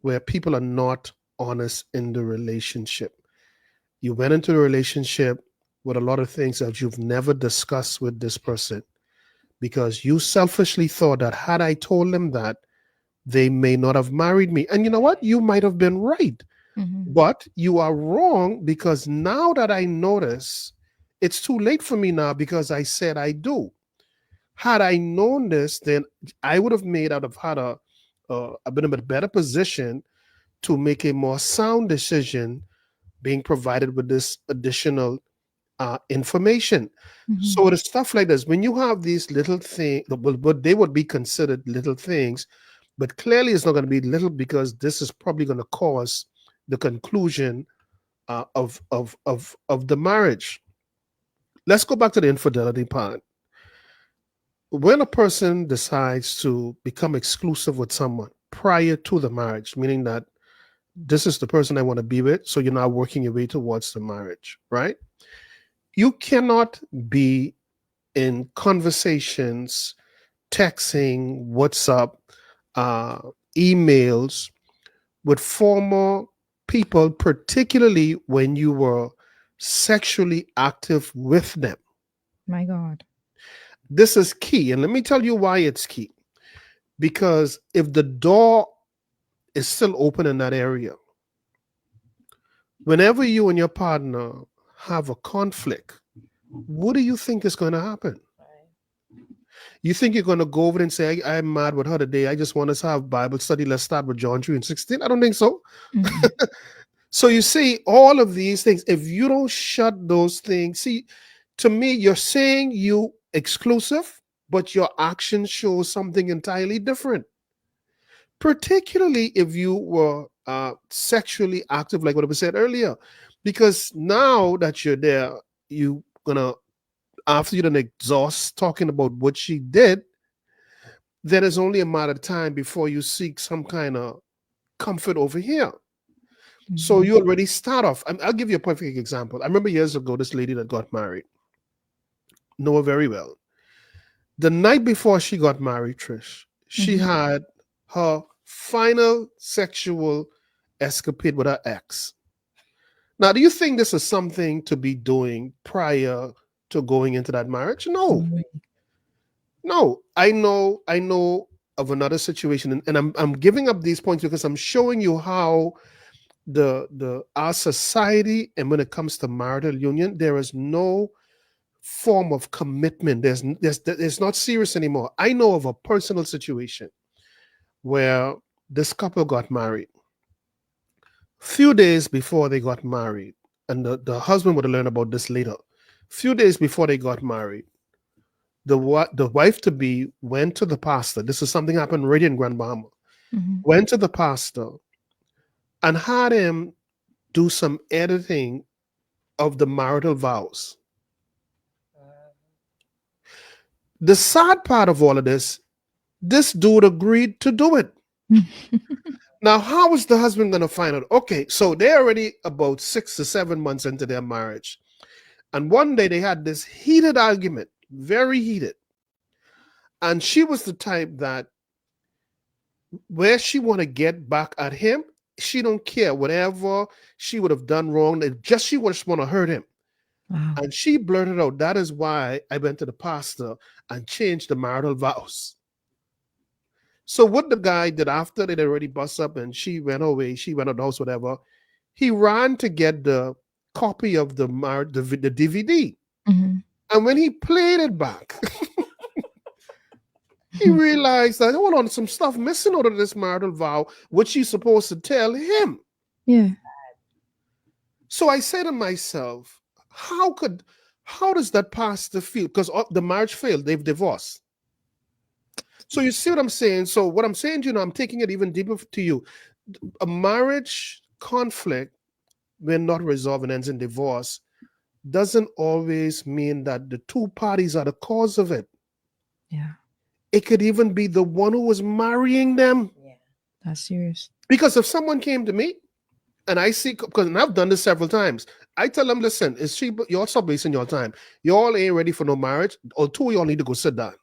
where people are not honest in the relationship. You went into the relationship with a lot of things that you've never discussed with this person because you selfishly thought that had I told them that, they may not have married me. And you know what? You might have been right. Mhm. But you are wrong because now that I notice, it's too late for me now because I said I do. Had I known this, then I would have made out of had a bit of a better position to make a more sound decision being provided with this additional information. Mhm. So it is stuff like this. When you have these little things, but they would be considered little things, but clearly it's not going to be little because this is probably going to cause the conclusion of the marriage. Let's go back to the infidelity part. When a person decides to become exclusive with someone prior to the marriage, meaning that this is the person I want to be with, so you're now working your way towards the marriage, right? You cannot be in conversations, texting, WhatsApp, uh, emails with former people, particularly when you were sexually active with them. My God. This is key. And let me tell you why it's key. Because if the door is still open in that area, whenever you and your partner have a conflict, what do you think is going to happen? Right. You think you're going to go over and say, I'm mad with her today. I just want us to have Bible study. Let's start with John 3 and 16. I don't think so. Mhm. So you see, all of these things, if you don't shut those things, see, to me, you're saying you exclusive, but your action shows something entirely different. Particularly if you were sexually active, like what I said earlier, because now that you're there, you gonna after you done exhaust talking about what she did, then it's only a matter of time before you seek some kind of comfort over here. So Mhm. you already start off. I'll give you a perfect example. I remember years ago, this lady that got married, know her very well. The night before she got married, Trish, she Mhm. had her final sexual escapade with her ex. Now, do you think this is something to be doing prior to going into that marriage? No, Mhm. no. I know of another situation, and I'm giving up these points because I'm showing you how the our society and when it comes to marital union, there is no form of commitment. It's not serious anymore. I know of a personal situation where this couple got married. Few days before they got married, and the husband would have learned about this later. Few days before they got married, the wife to be went to the pastor. This is something happened right in Grand Bahama. Mhm. Went to the pastor and had him do some editing of the marital vows. The sad part of all of this dude agreed to do it. Now, how is the husband going to find out? Okay, so they're already about 6 to 7 months into their marriage. And one day they had this heated argument, very heated. And she was the type that where she want to get back at him, she don't care whatever she would have done wrong. She would just want to hurt him. Wow. And she blurted out, that is why I went to the pastor and changed the marital vows. So what the guy did after they'd already bust up and she went away, she went out the house, whatever, he ran to get the copy of the DVD. Mhm. And when he played it back, he realized that, hold on, some stuff missing out of this marital vow, which she's supposed to tell him. Yeah. So I say to myself, how does that pastor feel? Because the marriage failed, they've divorced. So you see what I'm saying? So what I'm saying, I'm taking it even deeper to you. A marriage conflict, when not resolved and ends in divorce, doesn't always mean that the two parties are the cause of it. Yeah. It could even be the one who was marrying them. Yeah. That's serious. Because if someone came to me and I see, because I've done this several times, I tell them, listen, y'all stop wasting your time. Y'all ain't ready for no marriage. Or two of y'all need to go sit down.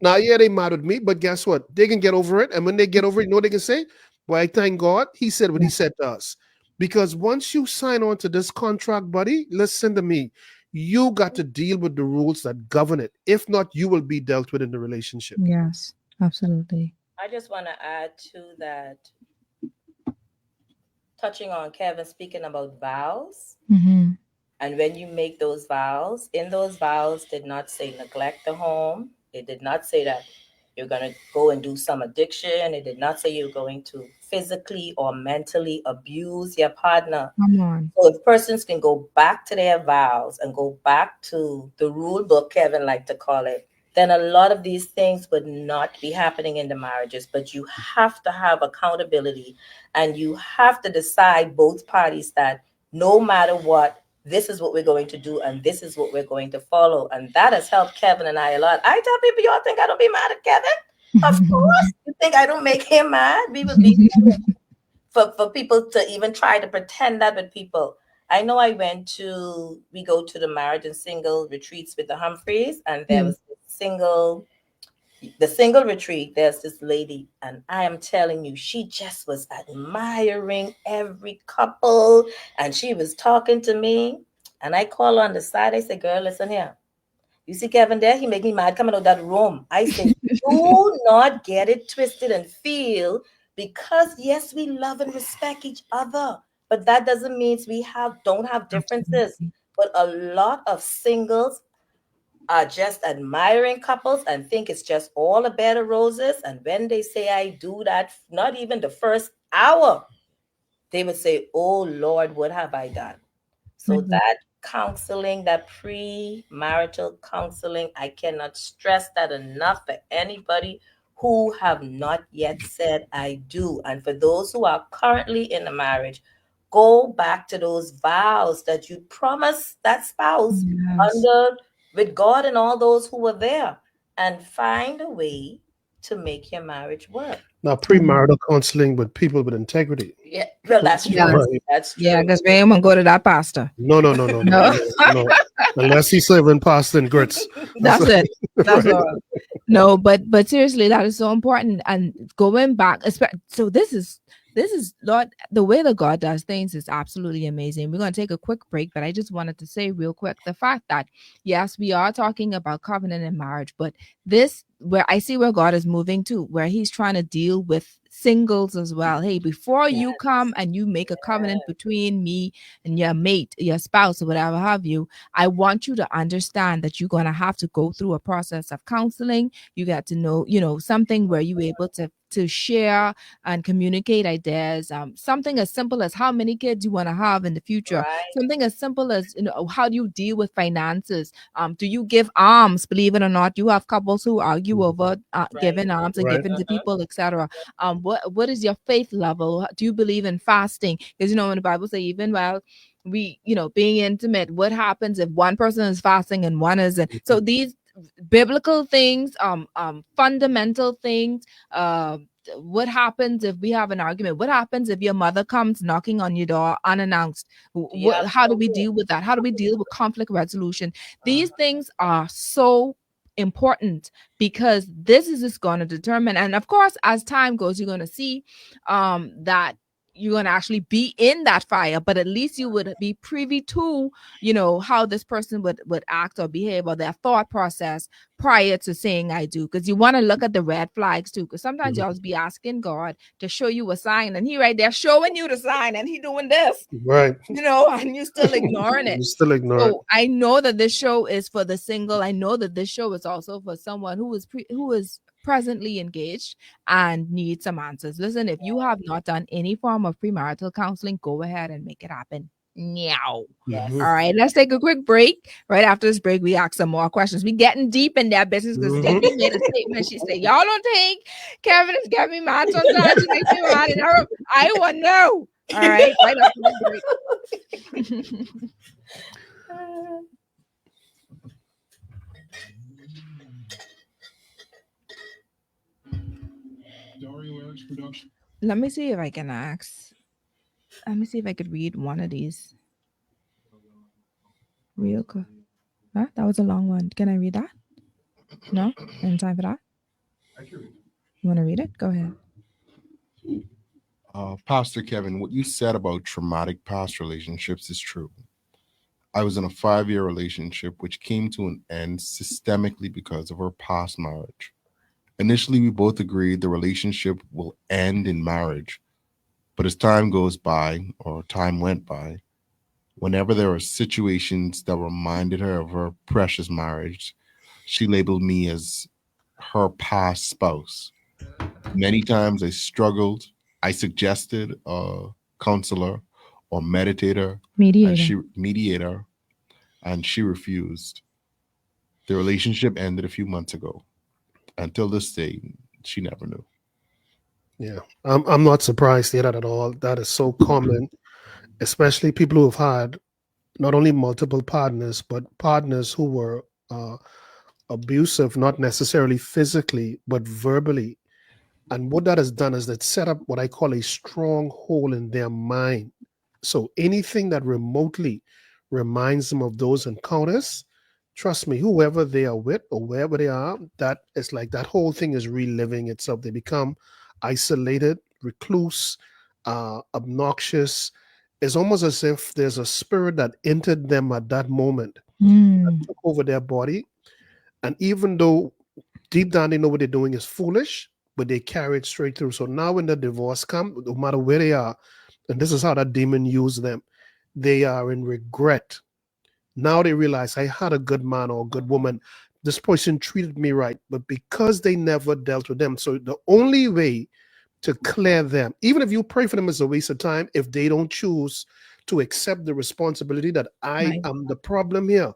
Now, yeah, they mad with me, but guess what? They can get over it. And when they get over it, you know what they can say? Well, I thank God he said what he said to us. Because once you sign on to this contract, buddy, listen to me. You got to deal with the rules that govern it. If not, you will be dealt with in the relationship. Yes, absolutely. I just want to add to that, touching on Kevin speaking about vows. Mm-hmm. And when you make those vows, in those vows did not say neglect the home. It did not say that you're going to go and do some addiction. It did not say you're going to physically or mentally abuse your partner. Come on. So if persons can go back to their vows and go back to the rule book, Kevin liked to call it, then a lot of these things would not be happening in the marriages. But you have to have accountability, and you have to decide, both parties, that no matter what, this is what we're going to do, and this is what we're going to follow. And that has helped Kevin and I a lot. I tell people, y'all think I don't be mad at Kevin? Of course. You think I don't make him mad? We would be for people to even try to pretend that with people. I know we go to the marriage and single retreats with the Humphreys, and there was the single retreat. There's this lady, and I am telling you, she just was admiring every couple, and she was talking to me, and I call her on the side. I say, girl, listen here. You see Kevin there? He make me mad coming out of that room. I said, do not get it twisted and feel, because yes, we love and respect each other, but that doesn't mean we don't have differences. But a lot of singles are just admiring couples and think it's just all a bed of roses. And when they say I do that, not even the first hour, they would say, oh Lord, what have I done? So that counseling, that premarital counseling, I cannot stress that enough for anybody who have not yet said I do. And for those who are currently in a marriage, go back to those vows that you promised that spouse under with God and all those who were there, and find a way to make your marriage work. Now, premarital counseling with people with integrity. Yeah, well, that's true. Right. That's true. Yeah, because we ain't gonna go to that pastor. No. Unless he's serving pasta and grits. That's it. That's Right. all. No, but seriously, that is so important. And going back, so this is Lord, the way that God does things is absolutely amazing. We're gonna take a quick break, but I just wanted to say real quick the fact that yes, we are talking about covenant and marriage, but this where I see where God is moving to, where He's trying to deal with singles as well. Hey, before you come and you make a covenant between me and your mate, your spouse, or whatever have you, I want you to understand that you're going to have to go through a process of counseling. You got to know, something where you're able to share and communicate ideas. Something as simple as how many kids you want to have in the future. Right. Something as simple as, how do you deal with finances? Do you give alms? Believe it or not, you have couples who argue over giving alms and Right. giving to people, etc. What is your faith level? Do you believe in fasting? Because when the Bible says, even while we, being intimate, what happens if one person is fasting and one isn't? So these biblical things, fundamental things. What happens if we have an argument? What happens if your mother comes knocking on your door unannounced? Yep. How do we deal with that? How do we deal with conflict resolution? These things are so important, because this is just going to determine, and of course, as time goes, you're going to see that you're going to actually be in that fire, but at least you would be privy to, how this person would act or behave, or their thought process prior to saying I do. Because you want to look at the red flags too, because sometimes y'all be asking God to show you a sign, and he right there showing you the sign, and he doing this, Right. and you still ignoring it. You still ignore it. So I know that this show is for the single. I know that this show is also for someone who is presently engaged and needs some answers. Listen, if you have not done any form of premarital counseling, go ahead and make it happen. Meow. Yes. Mhm. All right, let's take a quick break. Right after this break, we ask some more questions. We getting deep in that business, because Debbie made a statement. She said, "Y'all don't think Kevin is getting me mad sometimes. She makes me mad, and I want to know." All right, right after the break. Let me see if I can ask. Let me see if I could read one of these. Real quick. Huh? That was a long one. Can I read that? No? In time for that? You want to read it? Go ahead. Pastor Kevin, what you said about traumatic past relationships is true. I was in a 5-year relationship which came to an end systemically because of her past marriage. Initially, we both agreed the relationship will end in marriage. But as time goes by, or time went by, whenever there were situations that reminded her of her precious marriage, she labeled me as her past spouse. Many times I struggled. I suggested a counselor or meditator, mediator, and she refused. The relationship ended a few months ago. Until this day, she never knew. Yeah, I'm not surprised to hear that at all. That is so common, especially people who have had not only multiple partners, but partners who were abusive, not necessarily physically, but verbally. And what that has done is that set up what I call a stronghold in their mind. So anything that remotely reminds them of those encounters, trust me, whoever they are with or wherever they are, that is like that whole thing is reliving itself. They become isolated, recluse, obnoxious. It's almost as if there's a spirit that entered them at that moment, took over their body. And even though deep down they know what they're doing is foolish, but they carry it straight through. So now when the divorce comes, no matter where they are, and this is how that demon used them, they are in regret. Now they realize I had a good man or a good woman. This person treated me right, but because they never dealt with them. So the only way to clear them, even if you pray for them, is a waste of time if they don't choose to accept the responsibility that I am the problem here.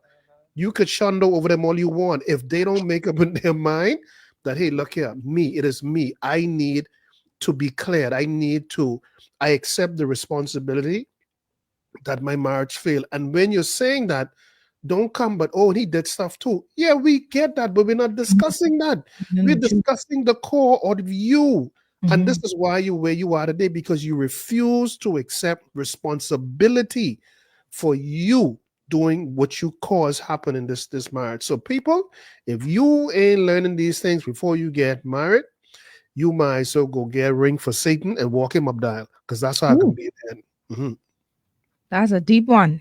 You could shundo over them all you want. If they don't make up in their mind that, hey, look here, it is me. I need to be cleared. I accept the responsibility that my marriage failed. And when you're saying that, don't come, but oh, he did stuff too. Yeah, we get that, but we're not discussing that. We're discussing the core of you. And this is why you're where you are today, because you refuse to accept responsibility for you doing what you cause happen in this marriage. So people, if you ain't learning these things before you get married, you might as well go get a ring for Satan and walk him up dial, because that's how it can be then. That's a deep one.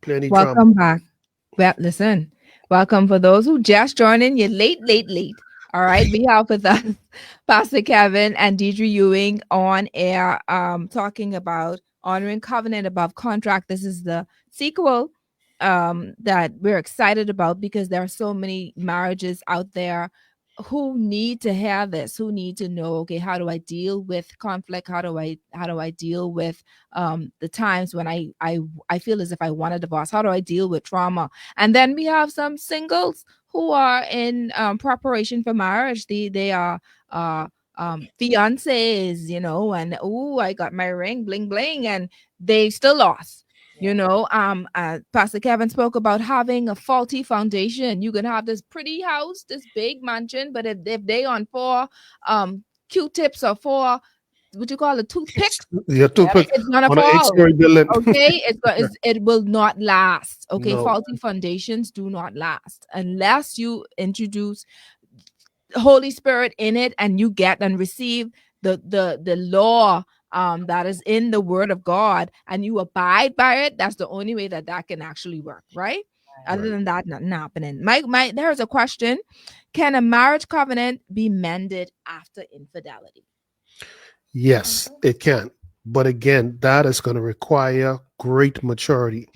Plenty Welcome drama. back. Well, listen. Welcome for those who just joined in. You're late. All right, we have with us Pastor Kevin and Deidre Ewing on air, talking about honoring covenant above contract. This is the sequel that we're excited about because there are so many marriages out there who need to have this, who need to know, okay, how do I deal with conflict? How do I deal with the times when I feel as if I want a divorce? How do I deal with trauma? And then we have some singles who are in preparation for marriage. They are uh fiancés, and oh, I got my ring, bling bling, and they still lost. Pastor Kevin spoke about having a faulty foundation. You can have this pretty house, this big mansion, but if they on four Q-tips or four, what you call it, toothpicks, You have to Yep. put it's gonna on an fall. eight-story building. Okay, it will not last. Okay, No. faulty foundations do not last unless you introduce Holy Spirit in it and you get and receive the law that is in the Word of God and you abide by it. That's the only way that can actually work, right? Other Right. than that, nothing happening. My there's a question: can a marriage covenant be mended after infidelity? Yes, it can. But again, that is going to require great maturity.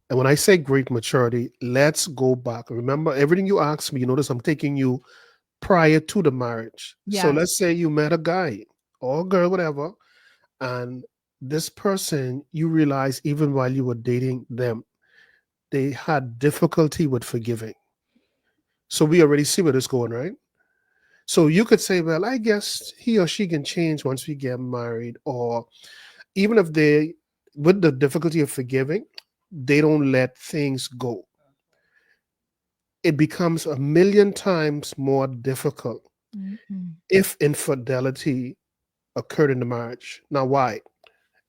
And when I say great maturity, let's go back. Remember, everything you asked me, you notice I'm taking you prior to the marriage. So Yes. let's say you met a guy or a girl, whatever, and this person, you realize even while you were dating them, they had difficulty with forgiving. So we already see where this going, right? So you could say, well, I guess he or she can change once we get married, or even if they, with the difficulty of forgiving, they don't let things go. It becomes a million times more difficult Mhm. if infidelity occurred in the marriage. Now, why?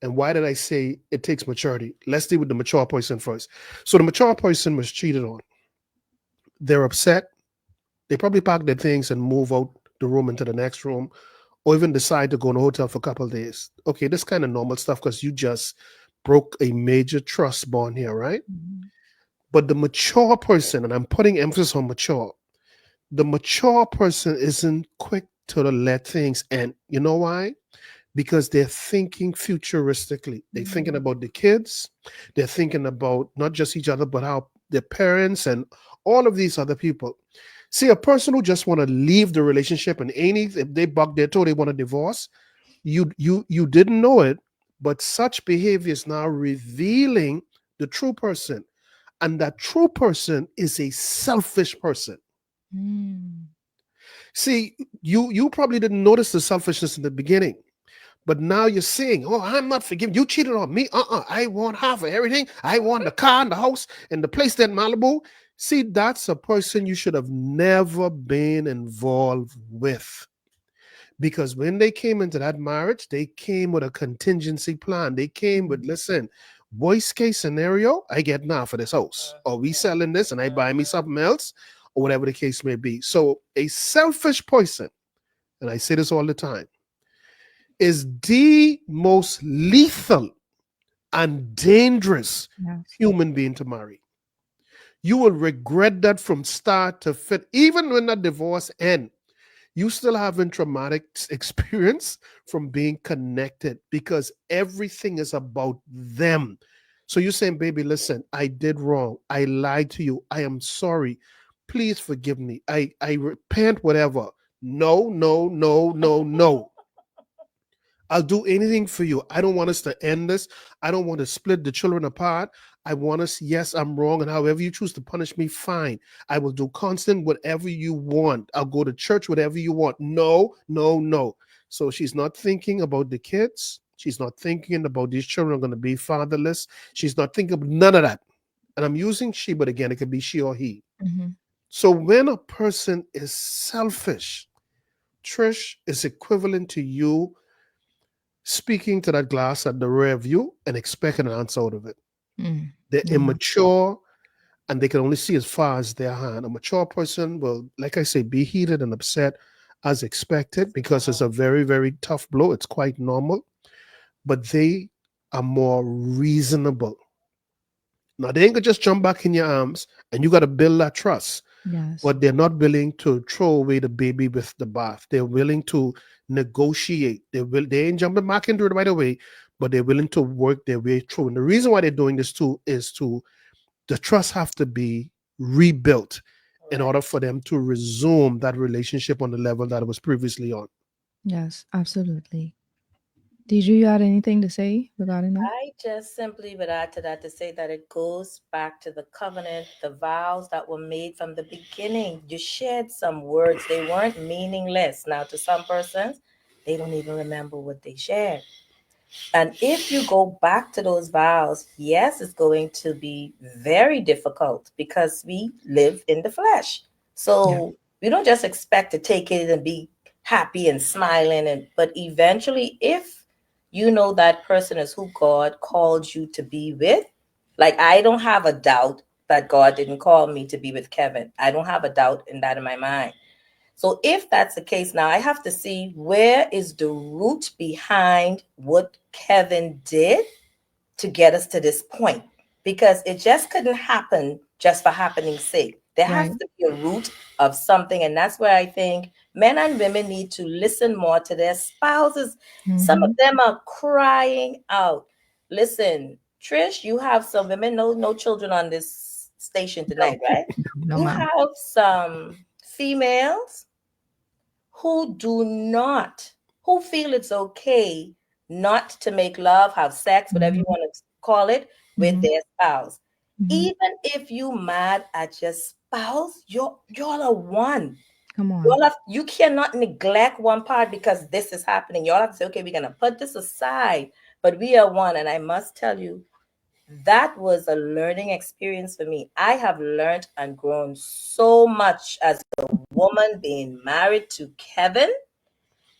And why did I say it takes maturity? Let's deal with the mature person first. So the mature person was cheated on. They're upset. They probably pack their things and move out the room into the next room, or even decide to go in a hotel for a couple of days. Okay, this kind of normal stuff because you just broke a major trust bond here, right? Mhm. But the mature person, and I'm putting emphasis on mature, the mature person isn't quick to let things end. You know why? Because they're thinking futuristically. They're thinking Mhm. about the kids. They're thinking about not just each other, but how their parents and all of these other people. See, a person who just want to leave the relationship and any if they bug their toe, they want a divorce. You didn't know it, but such behavior is now revealing the true person, and that true person is a selfish person. Mm. See, you probably didn't notice the selfishness in the beginning. But now you're saying, "Oh, I'm not forgiving. You cheated on me. I want half of everything. I want the car and the house and the place that Malibu." See, that's a person you should have never been involved with. Because when they came into that marriage, they came with a contingency plan. They came with, listen, worst case scenario, I get now for this house. Or we selling this and I buy me something else, or whatever the case may be. So a selfish person, and I say this all the time, is the most lethal and dangerous Yes. human being to marry. You will regret that from start to finish. Even when that divorce ends, you still having traumatic experience from being connected because everything is about them. So you're saying, baby, listen, I did wrong. I lied to you. I am sorry. Please forgive me. I repent, whatever. No, no, no, no, no. I'll do anything for you. I don't want us to end this. I don't want to split the children apart. I want us, yes, I'm wrong. And however you choose to punish me, fine. I will do constant whatever you want. I'll go to church, whatever you want. No, no, no. So she's not thinking about the kids. She's not thinking about these children are going to be fatherless. She's not thinking of none of that. And I'm using she, but again, it could be she or he. Mhm. So when a person is selfish, Trish, is equivalent to you speaking to that glass at the rear view and expecting an answer out of it. Mm. They're Yeah. immature and they can only see as far as their hand. A mature person will, like I say, be heated and upset as expected because it's a very, very tough blow. It's quite normal, but they are more reasonable. Now, they ain't gonna just jump back in your arms and you got to build that trust. Yes. but they're not willing to throw away the baby with the bath. They're willing to negotiate. They ain't jumping back into it right away, but they're willing to work their way through. And the reason why they're doing this too is to the trust have to be rebuilt in Right. order for them to resume that relationship on the level that it was previously on. Yes, absolutely. Did you add anything to say regarding that? I just simply would add to that to say that it goes back to the covenant, the vows that were made from the beginning. You shared some words, they weren't meaningless. Now, to some persons, they don't even remember what they shared. And if you go back to those vows, yes, it's going to be very difficult because we live in the flesh. Yeah. So we don't just expect to take it and be happy and smiling and but eventually if you know that person is who God called you to be with, like I don't have a doubt that God didn't call me to be with Kevin. I don't have a doubt in that in my mind. So if that's the case, now I have to see where is the root behind what Kevin did to get us to this point. Because it just couldn't happen just for happening's sake. There has Right. to be a root of something. And that's where I think men and women need to listen more to their spouses. Some of Mm-hmm. them are crying out. Listen, Trish, you have some women, no children on this station No, tonight, right? no, You ma'am. have some females who do not, who feel it's okay not to make love, have sex, whatever you Mm-hmm. want to call it, with Mm-hmm. their spouse. Mm-hmm. Even if you mad at your spouse, you're a one. Come on. You cannot neglect one part because this is happening. You all have to say, okay, we're gonna put this aside, but we are one. And I must tell you, that was a learning experience for me. I have learned and grown so much as a woman being married to Kevin,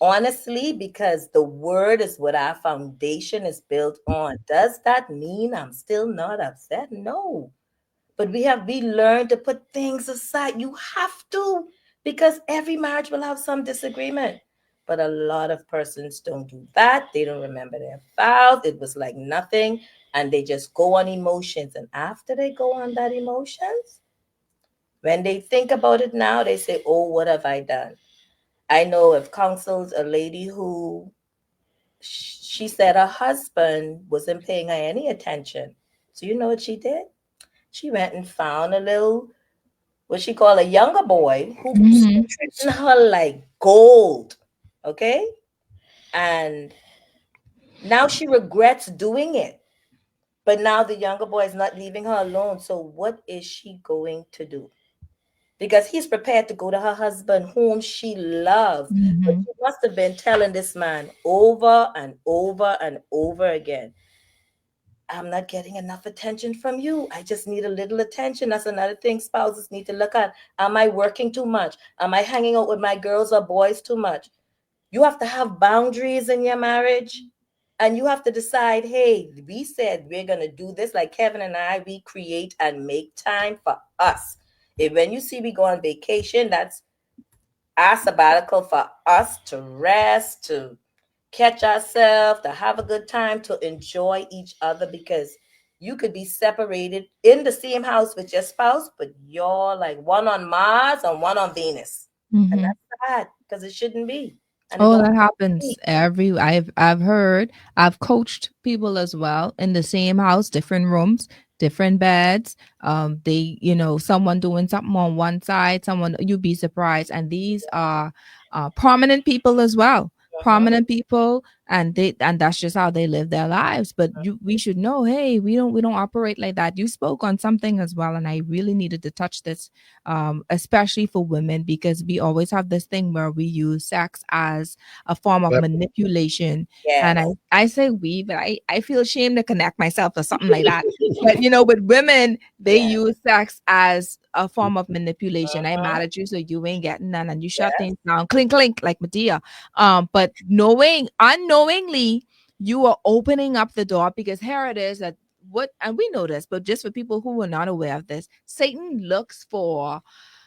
honestly, because the word is what our foundation is built on. Does that mean I'm still not upset? No. But we learned to put things aside. You have to, because every marriage will have some disagreement. But a lot of persons don't do that. They don't remember their vows. It was like nothing. And they just go on emotions. And after they go on that emotions, when they think about it now, they say, oh, what have I done? I know of counsels a lady who she said her husband wasn't paying her any attention. So you know what she did? She went and found a little what she called a younger boy who Mm-hmm. treating her like gold. Okay? And now she regrets doing it. But now the younger boy is not leaving her alone. So what is she going to do? Because he's prepared to go to her husband, whom she loves. But Mm-hmm. she must have been telling this man over and over and over again, I'm not getting enough attention from you. I just need a little attention. That's another thing spouses need to look at. Am I working too much? Am I hanging out with my girls or boys too much? You have to have boundaries in your marriage. And you have to decide, hey, we said we're going to do this. Like Kevin and I, we create and make time for us. If when you see we go on vacation, that's our sabbatical for us to rest, to catch ourselves, to have a good time, to enjoy each other because you could be separated in the same house with your spouse, but you're like one on Mars and one on Venus. And Mm-hmm. that's sad because it shouldn't be. And it Oh, don't that have to happens be. every I've heard, I've coached people as well in the same house, different rooms, different beds. They, someone doing something on one side, someone you'd be surprised. And these are prominent people as well. Mhm. Prominent people, and that's just how they live their lives. But we should know, hey, we don't operate like that. You spoke on something as well, and I really needed to touch this, especially for women, because we always have this thing where we use sex as a form of Yep. manipulation. And I, Yes. I say we, but I feel ashamed to connect myself to something like that. But with women, they Yes. use sex as a form of manipulation. I'm Mhm. mad at you, so you ain't getting none, and you shut Yes. things down, clink clink, like Medea. But unknowingly, you are opening up the door, because here it is that what, and we know this, but just for people who are not aware of this, Satan looks for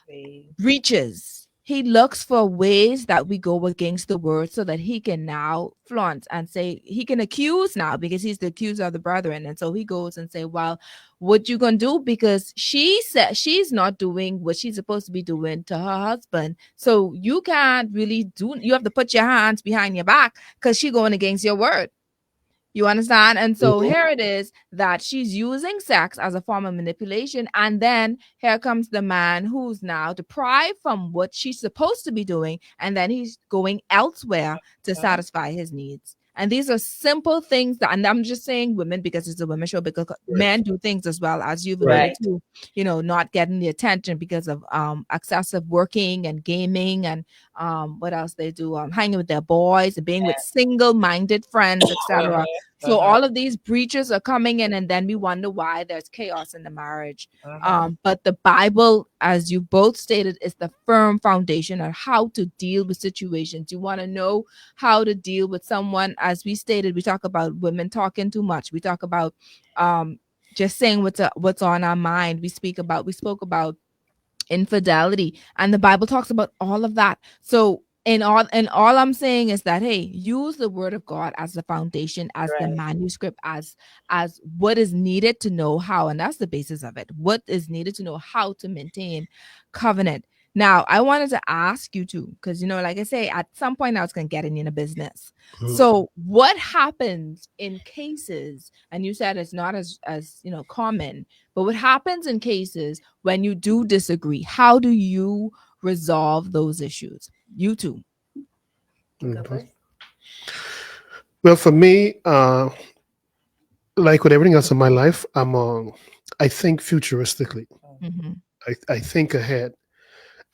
We- breaches. he looks for ways that we go against the word so that he can now flaunt and say he can accuse now because he's the accuser of the brethren. And so he goes and say, well, what you gonna do? Because she said she's not doing what she's supposed to be doing to her husband. So you can't really do, you have to put your hands behind your back because she's going against your word. You understand? And so Mhm. here it is that she's using sex as a form of manipulation. And then here comes the man who's now deprived from what she's supposed to be doing. And then he's going elsewhere to Mhm. satisfy his needs. And these are simple things that, and I'm just saying women because it's a women show, because Right. men do things as well, as you've Right. alluded Right. to, not getting the attention because of excessive working and gaming and what else they do, hanging with their boys and being with single-minded friends, etc. Mhm. So Mhm. all of these breaches are coming in, and then we wonder why there's chaos in the marriage. Mhm. But the Bible, as you both stated, is the firm foundation on how to deal with situations. You want to know how to deal with someone, as we stated, we talk about women talking too much. We talk about just saying what's on our mind. We spoke about infidelity, and the Bible talks about all of that. So in all I'm saying is that, hey, use the word of God as the foundation, as the Right. manuscript, as what is needed to know how, and that's the basis of it, what is needed to know how to maintain covenant. Now I wanted to ask you too, because like I say, at some point I was going to get in a business. Mhm. So what happens in cases, and you said it's not as common, but what happens in cases when you do disagree? How do you resolve those issues? You two. You go Mhm. first. Well, for me, like with everything else in my life, I think futuristically. Mm-hmm. I think ahead.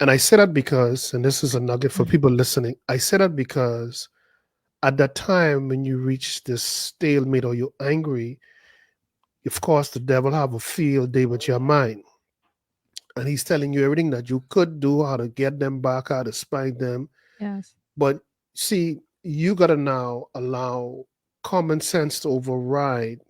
And I say that because, and this is a nugget for people listening, I say that because at that time when you reach this stalemate or you're angry, of course, the devil have a field day with your mind. And he's telling you everything that you could do, how to get them back, how to spike them. Yes. But see, you got to now allow common sense to override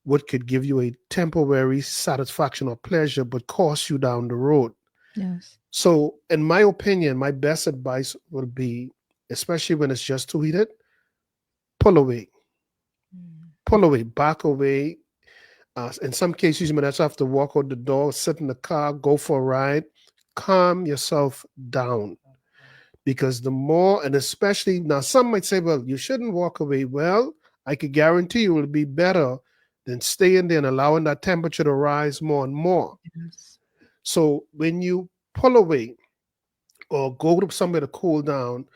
what could give you a temporary satisfaction or pleasure, but cost you down the road. Yes. So, in my opinion, my best advice would be, especially when it's just too heated, pull away, pull away, back away. In some cases, you might also have to walk out the door, sit in the car, go for a ride, calm yourself down. Because the more, and especially now, some might say, well, you shouldn't walk away. Well, I could guarantee you it'll be better than staying there and allowing that temperature to rise more and more. Yes. So when you pull away or go to somewhere to cool down,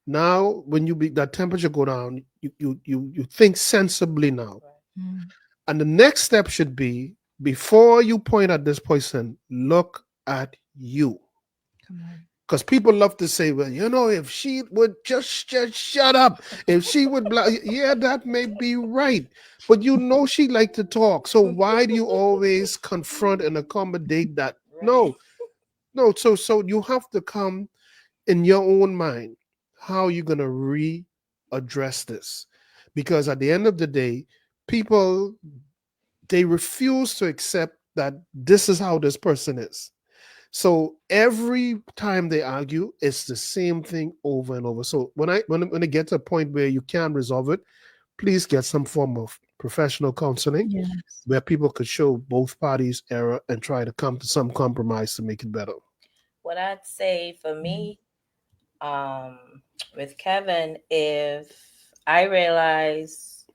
now when you be that temperature go down, you think sensibly now. Mm. And the next step should be before you point at this person, look at you. Come on. Because people love to say, well, if she would just shut up, if she would, yeah, that may be right. But she like to talk. So why do you always confront and accommodate that? Right. No, no. So you have to come in your own mind how you're gonna readdress this, because at the end of the day, people, they refuse to accept that this is how this person is. So every time they argue, it's the same thing over and over. So when it gets to a point where you can't resolve it, please get some form of professional counseling Yes. where people could show both parties error and try to come to some compromise to make it better. What I'd say for me, um, with Kevin, if I realize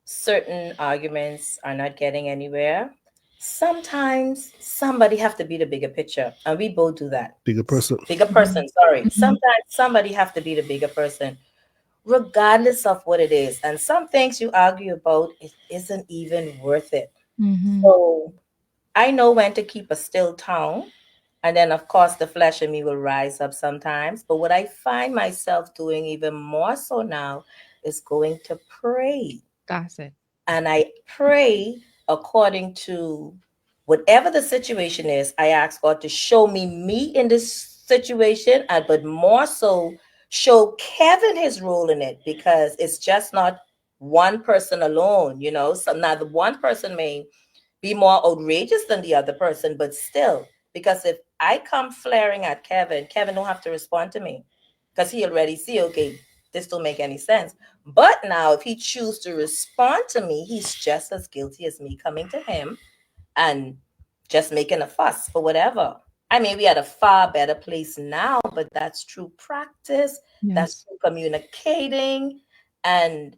certain arguments are not getting anywhere, sometimes somebody have to be the bigger picture, and we both do that. Bigger person. Bigger person, sorry. Mhm. Sometimes somebody have to be the bigger person, regardless of what it is. And some things you argue about, it isn't even worth it. Mhm. So I know when to keep a still tongue. And then, of course, the flesh in me will rise up sometimes. But what I find myself doing even more so now is going to pray. That's it. And I pray according to whatever the situation is. I ask God to show me in this situation, but more so show Kevin his role in it, because it's just not one person alone. So now the one person may be more outrageous than the other person, but still, Because if I come flaring at Kevin, Kevin don't have to respond to me because he already see, okay, this don't make any sense. But now if he choose to respond to me, he's just as guilty as me coming to him and just making a fuss for whatever. I mean, we at a far better place now, but that's true practice. That's Yes. true communicating. And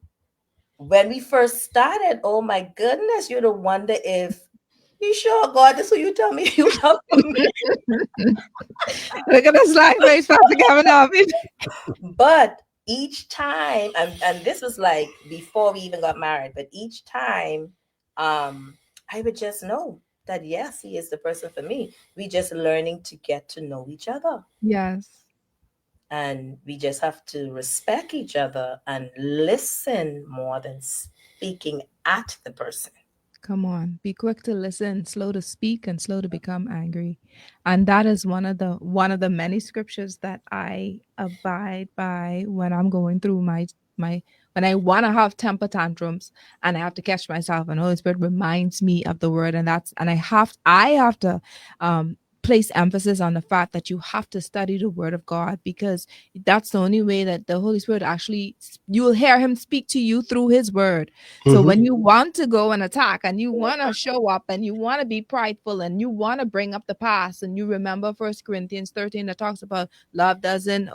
when we first started, oh my goodness, you'd wonder if you sure God, this what you tell me you love me. Look at the slack face, Pastor Kevin off. But each time, and this was like before we even got married, but each time I would just know that yes, he is the person for me. We just learning to get to know each other. Yes. And we just have to respect each other and listen more than speaking at the person. Come on, be quick to listen, slow to speak, and slow to become angry. And that is one of the many scriptures that I abide by when I'm going through my when I want to have temper tantrums and I have to catch myself, and Holy Spirit reminds me of the word, and I have to place emphasis on the fact that you have to study the word of God, because that's the only way that the Holy Spirit actually, you will hear him speak to you through his word. So when you want to go and attack and you want to show up and you want to be prideful and you want to bring up the past, and you remember 1 Corinthians 13 that talks about love doesn't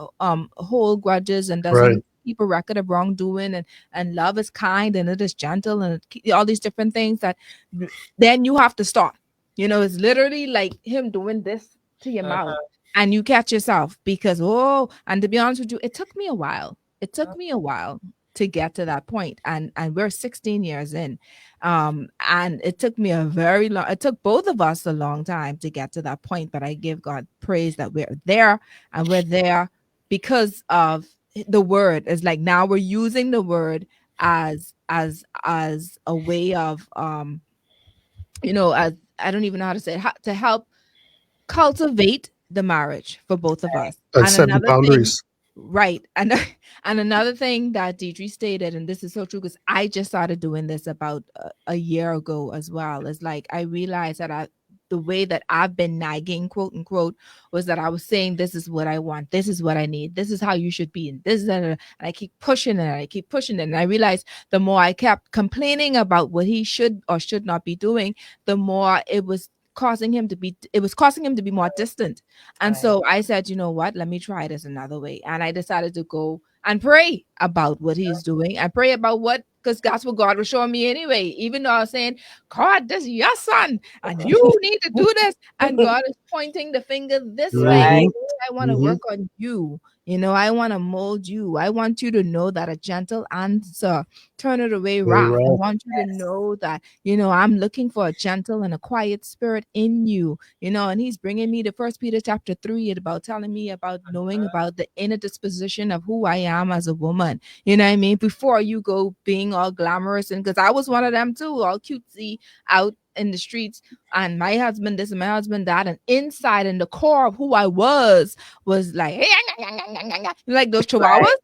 hold grudges and Right. doesn't keep a record of wrongdoing, and love is kind and it is gentle and all these different things, that then you have to stop. It's literally like him doing this to your mouth, and you catch yourself because, and to be honest with you, it took me a while. It took me a while to get to that point, and we're 16 years in, and it took me it took both of us a long time to get to that point, but I give God praise that we're there, and we're there because of the word. Is like now we're using the word as a way of as I don't even know how to say it, to help cultivate the marriage for both of us. And And set the another thing, boundaries. right. And and another thing that Deidre stated, and this is so true because I just started doing this about a year ago as well, is like I realized that the way that I've been nagging, quote unquote, was that I was saying, this is what I want, this is what I need, this is how you should be, and this is and I keep pushing it, and I keep pushing it. And I realized the more I kept complaining about what he should or should not be doing, the more it was causing him to be more distant. And Right. so I said, you know what, let me try this another way. And I decided to go and pray about what he's doing, and pray about what, because that's what God was showing me anyway. Even though I was saying, God, this is your son and you need to do this, and God is pointing the finger this way. Right. I want to work on you. I want to mold you. I want you to know that a gentle answer turneth away Very wrath. I well. want you to know that, I'm looking for a gentle and a quiet spirit in you, and he's bringing me to First Peter chapter 3, about telling me about knowing about the inner disposition of who I am as a woman. You know what I mean? Before you go being all glamorous, and because I was one of them too, all cutesy out in the streets, and my husband this and my husband that, and inside in the core of who I was like, like those chihuahuas. Right.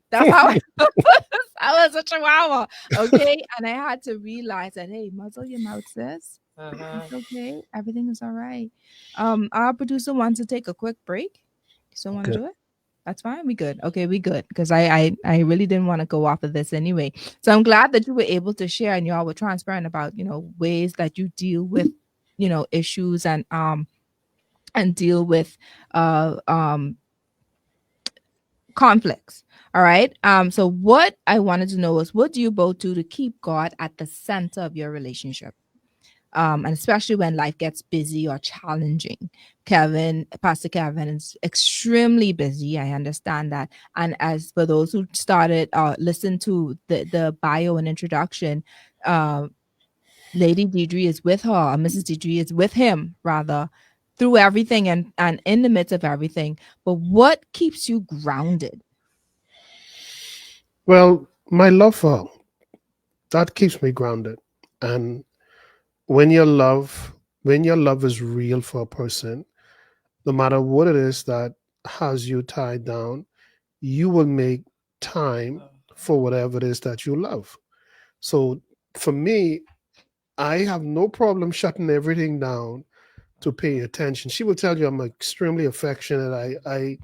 That's how I was a chihuahua. Okay. And I had to realize that, hey, muzzle your mouth, sis. It's okay. Everything is all right. Our producer wants to take a quick break. You still want to Okay. do it? That's fine. We good. Okay, we good. Because I really didn't want to go off of this anyway. So I'm glad that you were able to share, and y'all were transparent about, ways that you deal with, issues, and deal with conflicts. All right. So what I wanted to know is, what do you both do to keep God at the center of your relationship? And especially when life gets busy or challenging. Pastor Kevin is extremely busy. I understand that. And as for those who started listen to the bio and introduction, Lady Deidre is with her, or Mrs. Deidre is with him rather, through everything and in the midst of everything. But what keeps you grounded? Well, my love for her, that keeps me grounded. And when your love is real for a person, no matter what it is that has you tied down, you will make time for whatever it is that you love. So for me, I have no problem shutting everything down to pay attention. She will tell you I'm extremely affectionate. I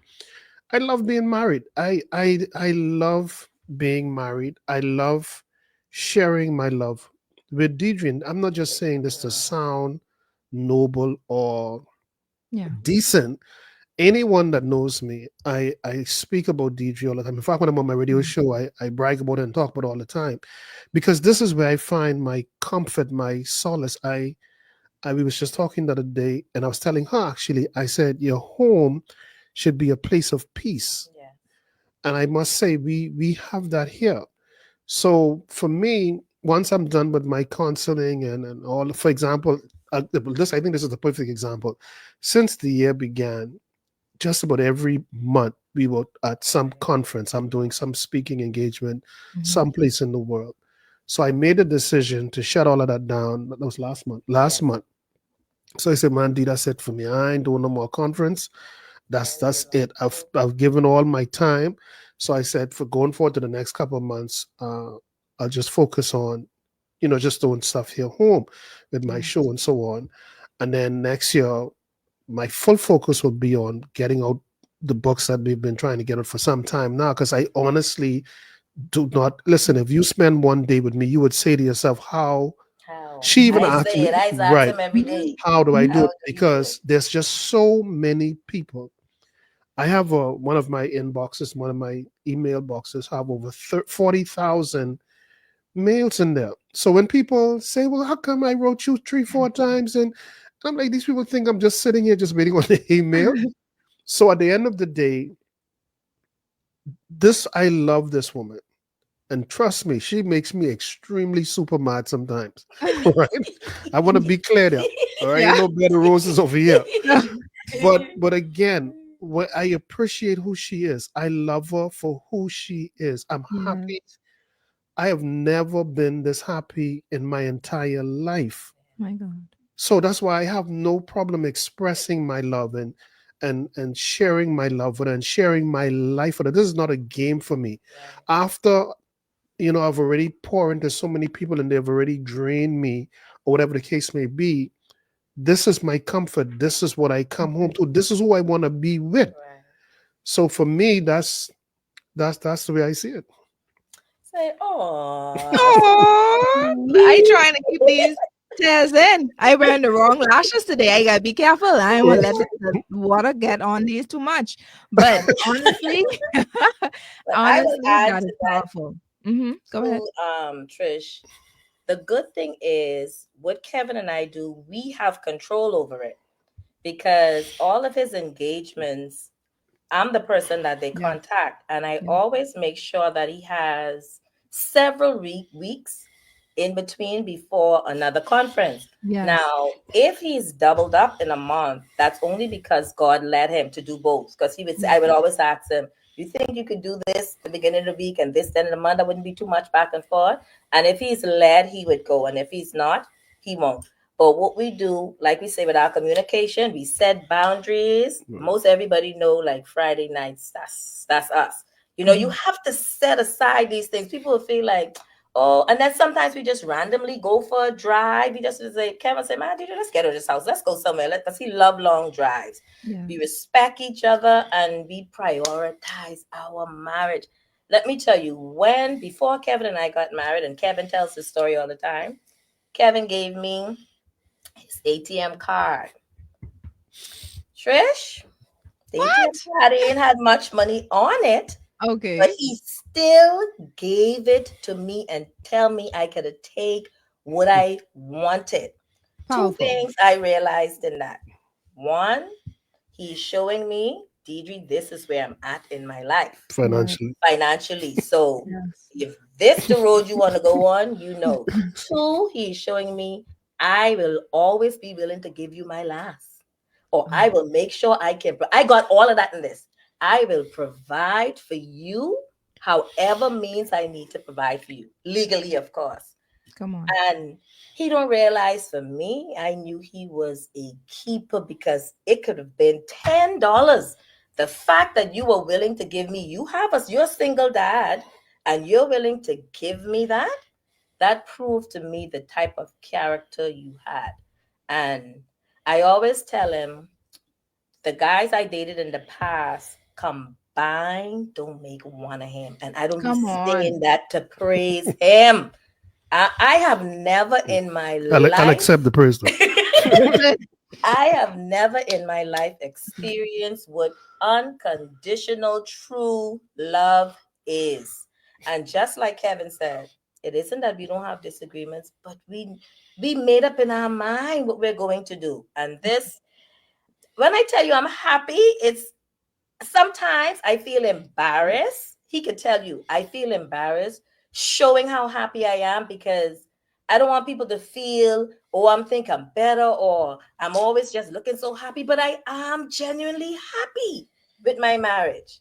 love being married. I love being married. I love sharing my love with Deidre. And I'm not just saying this to sound noble or Yeah. decent. Anyone that knows me, I speak about Deidre all the time. In fact, when I'm on my radio Mm. show, I brag about it and talk about it all the time, because this is where I find my comfort, my solace. I we was just talking the other day, and I was telling her, actually, I said your home should be a place of peace, Yeah. and I must say we have that here. So for me, once I'm done with my counseling and all, for example, this I think this is the perfect example. Since the year began, just about every month we were at some conference. I'm doing some speaking engagement Mhm. someplace in the world. So I made a decision to shut all of that down. That was last month. Last Yes. month. So I said, man, D, that's it for me. I ain't doing no more conference. That's it. I've given all my time. So I said, for going forward to the next couple of months, I'll just focus on, just doing stuff here home with my Yeah. show and so on. And then next year, my full focus will be on getting out the books that we've been trying to get out for some time now. Because I honestly do not listen. If you spend one day with me, you would say to yourself, how How? she even I asked say me, it. I ask right? him every day. How do I do How it? do you do it? Because there's just so many people. I have one of my inboxes, one of my email boxes have over 40,000 mails in there. So when people say, well, how come I wrote you three, four times? And I'm like, these people think I'm just sitting here just waiting on the email. So at the end of the day, I love this woman. And trust me, she makes me extremely super mad sometimes. Right? I want to be clear there. All right, Yeah. ain't no better roses over here. But again, what I appreciate who she is. I love her for who she is. I'm Yes. happy. I have never been this happy in my entire life. My God. So that's why I have no problem expressing my love and sharing my love with her and sharing my life with her. This is not a game for me. Right. After I've already poured into so many people and they've already drained me or whatever the case may be. This is my comfort. This is what I come home to. This is who I want to be with. Right. So for me, that's the way I see it. Say, oh, Oh, I trying to keep these tears in. I wearing the wrong lashes today. I gotta be careful. I don't want to let the water get on these too much. But honestly, but I will honestly, add that is to that powerful. Go ahead. too, Trish. The good thing is what Kevin and I do, we have control over it because all of his engagements, I'm the person that they Yeah. contact, and I Yeah. always make sure that he has several weeks in between before another conference. Yes. Now, if he's doubled up in a month, that's only because God led him to do both. Because he would say, Yeah. I would always ask him, "You think you could do this at the beginning of the week and this then in the month? That wouldn't be too much back and forth." And if he's led, he would go, and if he's not, he won't. But what we do, like we say with our communication, we set boundaries. Right. Most everybody know, like Friday nights, that's us. You Mhm. have to set aside these things. People will feel like, oh, and then sometimes we just randomly go for a drive. We just say, Kevin say, man, let's get out of this house. Let's go somewhere. Because he love long drives. Yeah. We respect each other and we prioritize our marriage. Let me tell you, before Kevin and I got married, and Kevin tells this story all the time, Kevin gave me his ATM card. Trish, the ATM What? card ain't had much money on it, but Okay. he still gave it to me and tell me I could take what I wanted. Two Powerful. things I realized in that. One, he's showing me, Deidre, this is where I'm at in my life Yes. Financially. financially. So Yes. if this the road you want to go on, Two, he's showing me I will always be willing to give you my last. Or I will make sure I can. I got all of that in this. I will provide for you however means I need to provide for you. Legally, of course. Come on. And he don't realize for me, I knew he was a keeper because it could have been $10. The fact that you were willing to give me, you're a single dad, and you're willing to give me that proved to me the type of character you had. And I always tell him the guys I dated in the past combined don't make one of him. And I don't be Come saying on. that to praise him. I have never in my I'll life accept the praise though. I have never in my life experienced what unconditional true love is. And just like Kevin said, it isn't that we don't have disagreements, but we made up in our mind what we're going to do. And this, when I tell you I'm happy, it's sometimes I feel embarrassed. He could tell you I feel embarrassed showing how happy I am because I don't want people to feel, oh, I'm think I'm better or I'm always just looking so happy, but I am genuinely happy with my marriage.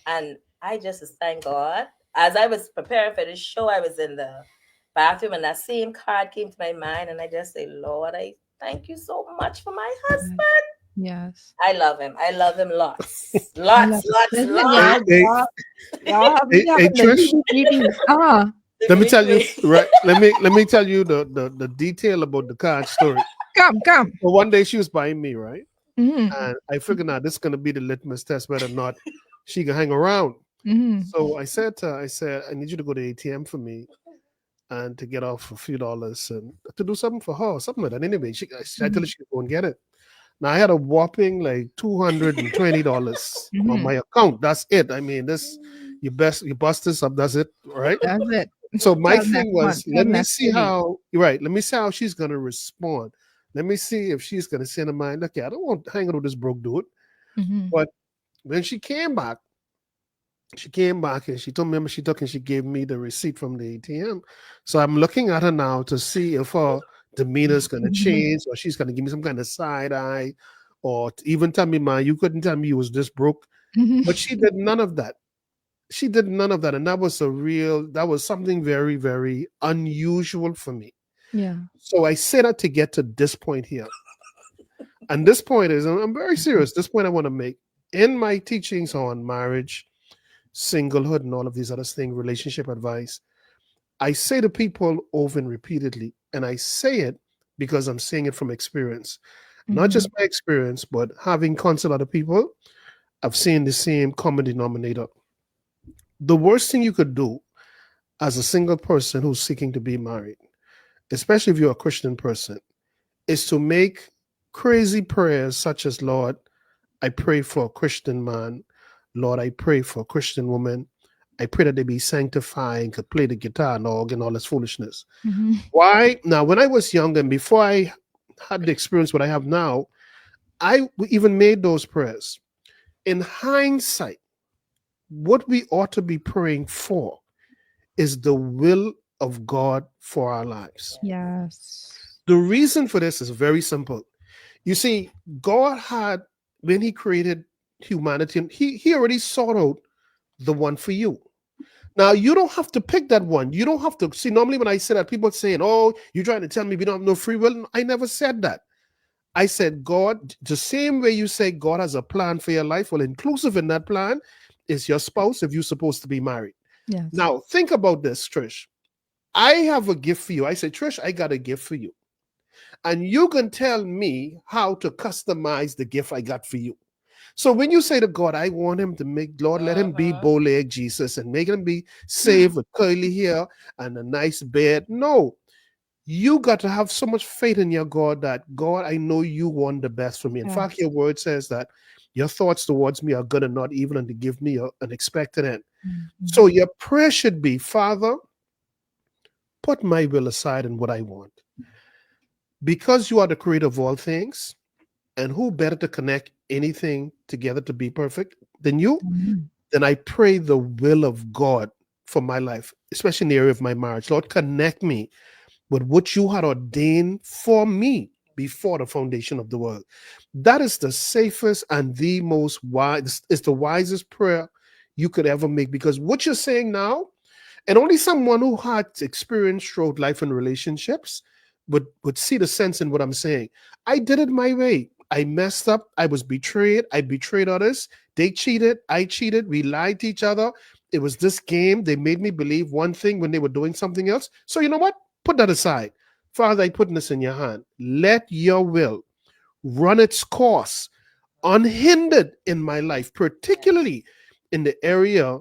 And I just thank God. As I was preparing for this show, I was in the bathroom and that same card came to my mind, and I just say, Lord, I thank you so much for my husband. Yes. I love him. I love him lots. I love Lots, it. lots, Listen, Hey, lots. hey, y'all have hey, me hey, having the Trish, heebie-jeebies. let me tell you, right? Let me tell you the detail about the card story. Come. So one day she was buying me, right? Mm-hmm. And I figured now this is gonna be the litmus test whether or not she can hang around. Mm-hmm. So I said to her, I said, I need you to go to the ATM for me and to get off a few dollars and to do something for her, something like that. Anyway, I told her she could go and get it. Now I had a whopping like $220 on Mm-hmm. my account. That's it. I mean, this you bust this up, that's it, right? That's it. So my Till next thing month. was, Till let me next see week. how you're right. Let me see how she's gonna respond. Let me see if she's gonna say to mind, okay, I don't want to hang out with this broke dude. Mm-hmm. But when she came back and she told me she took and she gave me the receipt from the ATM. So I'm looking at her now to see if her demeanor is gonna change or she's gonna give me some kind of side eye or even tell me, man, you couldn't tell me you was this broke. But she did none of that. She did none of that. And that was something very, very unusual for me. Yeah. So I set out to get to this point here. And this point is, and I'm very serious, this point I want to make in my teachings on marriage, singlehood, and all of these other things, relationship advice. I say to people over and repeatedly, and I say it because I'm saying it from experience. Not Mm-hmm. just my experience, but having counseled other people, I've seen the same common denominator. The worst thing you could do as a single person who's seeking to be married, especially if you're a Christian person, is to make crazy prayers such as, Lord, I pray for a Christian man. Lord, I pray for a Christian woman. I pray that they be sanctified and could play the guitar and organ, all this foolishness. Mm-hmm. Why? Now, when I was young and before I had the experience what I have now, I even made those prayers. In hindsight, what we ought to be praying for is the will of God for our lives. Yes. The reason for this is very simple. You see, God had, when He created humanity, He already sought out the one for you. Now, you don't have to pick that one. You don't have to see. Normally, when I say that, people saying, oh, you're trying to tell me we don't have no free will. I never said that. I said, God, the same way you say God has a plan for your life, well, inclusive in that plan is your spouse if you're supposed to be married. Yes. Now, think about this, Trish. I have a gift for you. I say, Trish, I got a gift for you. And you can tell me how to customize the gift I got for you. So when you say to God, I want him to make, Lord, let him be bow leg Jesus and make him be saved with curly hair and a nice bed. No, you got to have so much faith in your God that, God, I know you want the best for me. In fact, your word says that your thoughts towards me are good and not evil and to give me an expected end. Mm-hmm. So your prayer should be, Father, put my will aside and what I want. Because you are the creator of all things, and who better to connect anything together to be perfect than you? Then I pray the will of God for my life, especially in the area of my marriage. Lord, connect me with what you had ordained for me before the foundation of the world. That is the safest and the most wise, it's the wisest prayer you could ever make, because what you're saying now, and only someone who had experience throughout life and relationships would see the sense in what I'm saying. I did it my way. I messed up. I was betrayed. I betrayed others. They cheated. I cheated. We lied to each other. It was this game. They made me believe one thing when they were doing something else. So you know what? Put that aside. Father, I put this in your hand. Let your will run its course unhindered in my life, particularly in the area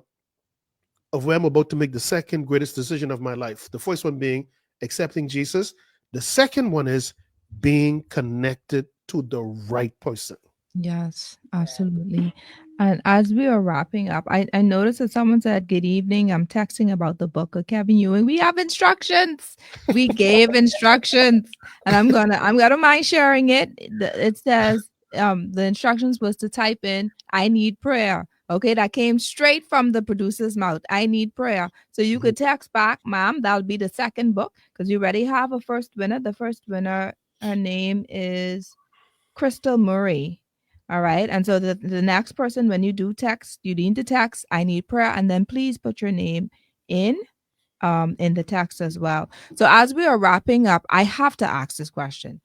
of where I'm about to make the second greatest decision of my life. The first one being accepting Jesus. The second one is being connected to the right person. Yes, absolutely. And as we are wrapping up, I noticed that someone said, "Good evening. I'm texting about the book of Kevin Ewing. We have instructions. We gave instructions, and I'm gonna mind sharing it. It says the instructions was to type in, 'I need prayer.' Okay, that came straight from the producer's mouth. I need prayer. So you Mhm. could text back, ma'am. That'll be the second book because you already have a first winner. The first winner, her name is Crystal Murray. All right. And so the next person, when you do text, you need to text, I need prayer. And then please put your name in the text as well. So as we are wrapping up, I have to ask this question.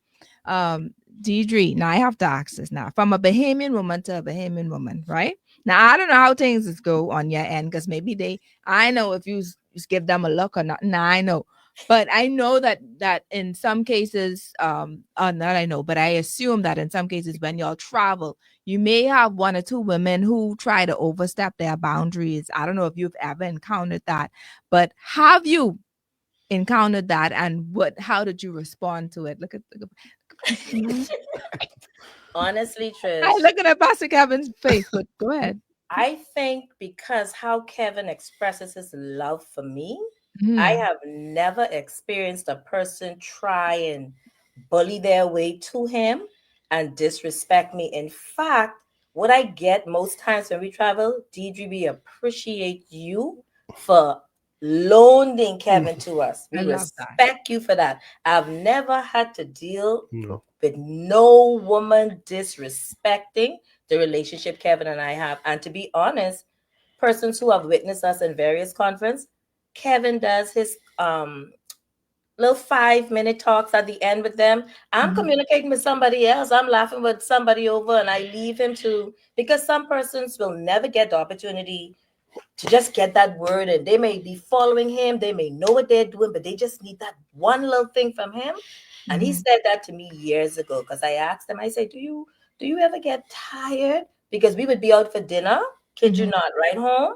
Um, Deidre, now I have to ask this now. From a Bahamian woman to a Bahamian woman, right? Now I don't know how things is go on your end because maybe I know if you give them a look or not. Now I know. But I know that in some cases, not I know, but I assume that in some cases when y'all travel, you may have one or two women who try to overstep their boundaries. I don't know if you've ever encountered that, but have you encountered that, and how did you respond to it? Mhm. Honestly, I Trish, looking at Pastor Kevin's face, but go ahead. I think because how Kevin expresses his love for me, I Mhm. have never experienced a person try and bully their way to him and disrespect me. In fact, what I get most times when we travel, Deidre, we appreciate you for loaning Kevin Mhm. to us. I We love that. respect you for that. I've never had to deal No. with no woman disrespecting the relationship Kevin and I have. And to be honest, persons who have witnessed us in various conference, Kevin does his little 5 minute talks at the end with them. I'm Mhm. communicating with somebody else. I'm laughing with somebody over and I leave him to because some persons will never get the opportunity to just get that word and they may be following him, they may know what they're doing, but they just need that one little thing from him. And he Mhm. said that to me years ago because I asked him, I said, do you ever get tired? Because we would be out for dinner, kid you Mhm. not, right home,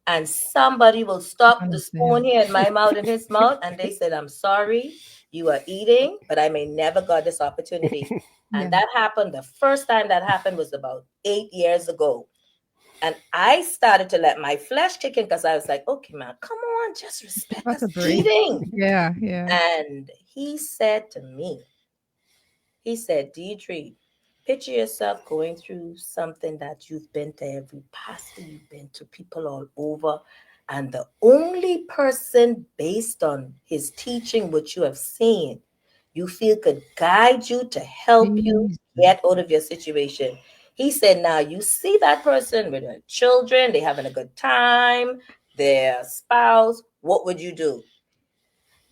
and somebody will stop the spoon Understand. here in my mouth and his mouth, and they said, I'm sorry, you are eating, but I may never got this opportunity. And Yeah. that happened, the first time that happened was about 8 years ago. And I started to let my flesh kick in because I was like, okay, man, come on, just Give respect us us a break. eating. Yeah, yeah. And he said to me, he said, Deidre, picture yourself going through something that you've been to every pastor, you've been to people all over. And the only person based on his teaching, which you have seen, you feel could guide you to help you Jesus. get out of your situation. He said, now you see that person with their children, they having a good time, their spouse, what would you do?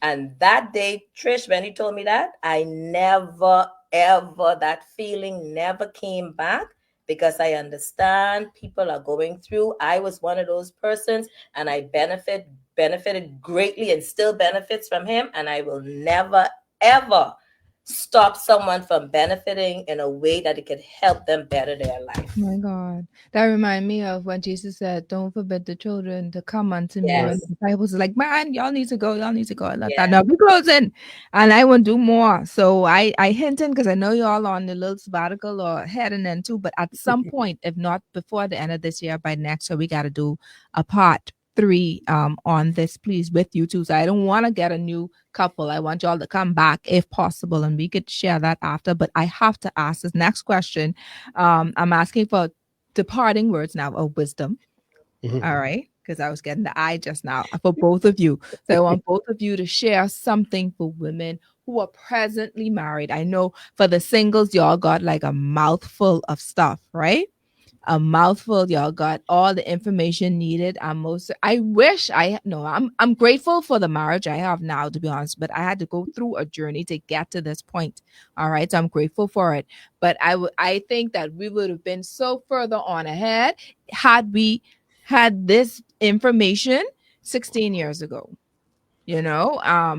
And that day, Trish, when he told me that, I never, ever, that feeling never came back because I understand people are going through. I was one of those persons and I benefited greatly and still benefits from him. And I will never, ever stop someone from benefiting in a way that it could help them better their life. My God. That remind me of when Jesus said, "Don't forbid the children to come unto me." When Yes, the disciples are like, "Man, y'all need to go, y'all need to go." I love that. yes, Now we closing, and I will do more. So I hinting because I know y'all on the little sabbatical or heading into, but at some point, if not before the end of this year, by next year, we got to do a part 3 on this, please, with you too. So I don't want to get a new couple. I want y'all to come back if possible, and we could share that after. But I have to ask this next question. I'm asking for departing words now of wisdom. Mhm. All right. Because I was getting the eye just now for both of you. So I want both of you to share something for women who are presently married. I know for the singles, y'all got like a mouthful of stuff, right? A mouthful. Y'all got all the information needed. I wish I no, I'm grateful for the marriage I have now, to be honest, but I had to go through a journey to get to this point. All right. So I'm grateful for it. But I think that we would have been so further on ahead had we had this information 16 years ago.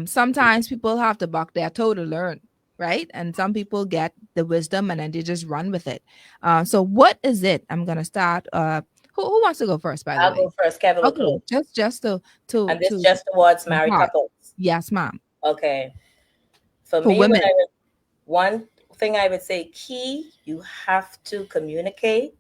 Sometimes people have to buck their toe to learn. right? And some people get the wisdom and then they just run with it. So what is it? I'm gonna start. Who wants to go first, by the I'll way? go first. Kevin will Okay, close. just And this to just towards married start. couples. Yes, ma'am. Okay. For For me, women. one thing I would say key, you have to communicate.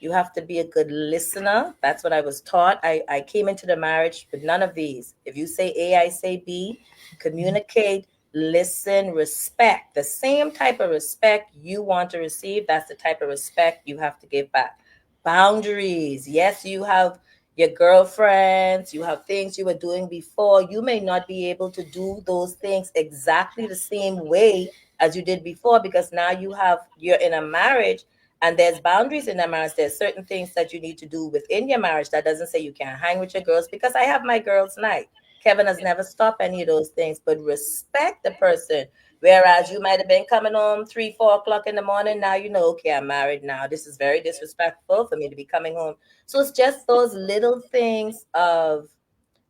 You have to be a good listener. That's what I was taught. I came into the marriage with none of these. If you say A, I say B. Communicate, listen, respect. The same type of respect you want to receive, that's the type of respect you have to give back. Boundaries. Yes, you have your girlfriends, you have things you were doing before. You may not be able to do those things exactly the same way as you did before, because now you're in a marriage and there's boundaries in the marriage. There's certain things that you need to do within your marriage. That doesn't say you can't hang with your girls, because I have my girls' night. Kevin has never stopped any of those things, but respect the person. Whereas you might have been coming home 3, 4 o'clock in the morning. Now you know, okay, I'm married now. This is very disrespectful for me to be coming home. So it's just those little things of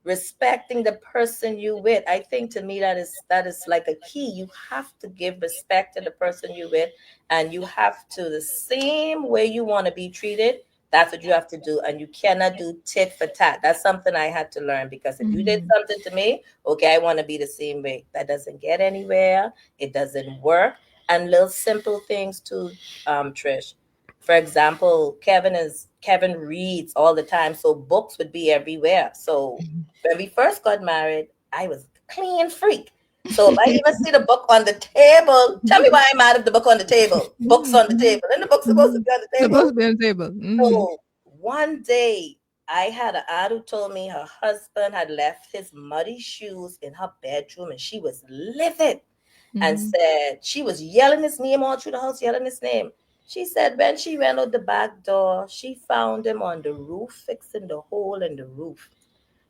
respecting the person you with. I think to me that is like a key. You have to give respect to the person you with, and you have to, the same way you want to be treated, that's what you have to do. And you cannot do tit for tat. That's something I had to learn, because if you did Mhm. something to me, okay, I want to be the same way. That doesn't get anywhere. It doesn't work. And little simple things too, Trish. For example, Kevin reads all the time, so books would be everywhere. So when we first got married, I was a clean freak. So if I even see the book on the table, tell me why I'm mad if the book on the table. Books on the table. And the book's supposed to Mhm. be on the Supposed table. to be on the table. Mhm. So one day I had an aunt who told me her husband had left his muddy shoes in her bedroom, and she was livid and Mhm. said she was yelling his name all through the house, yelling his name. She said when she went out the back door, she found him on the roof fixing the hole in the roof.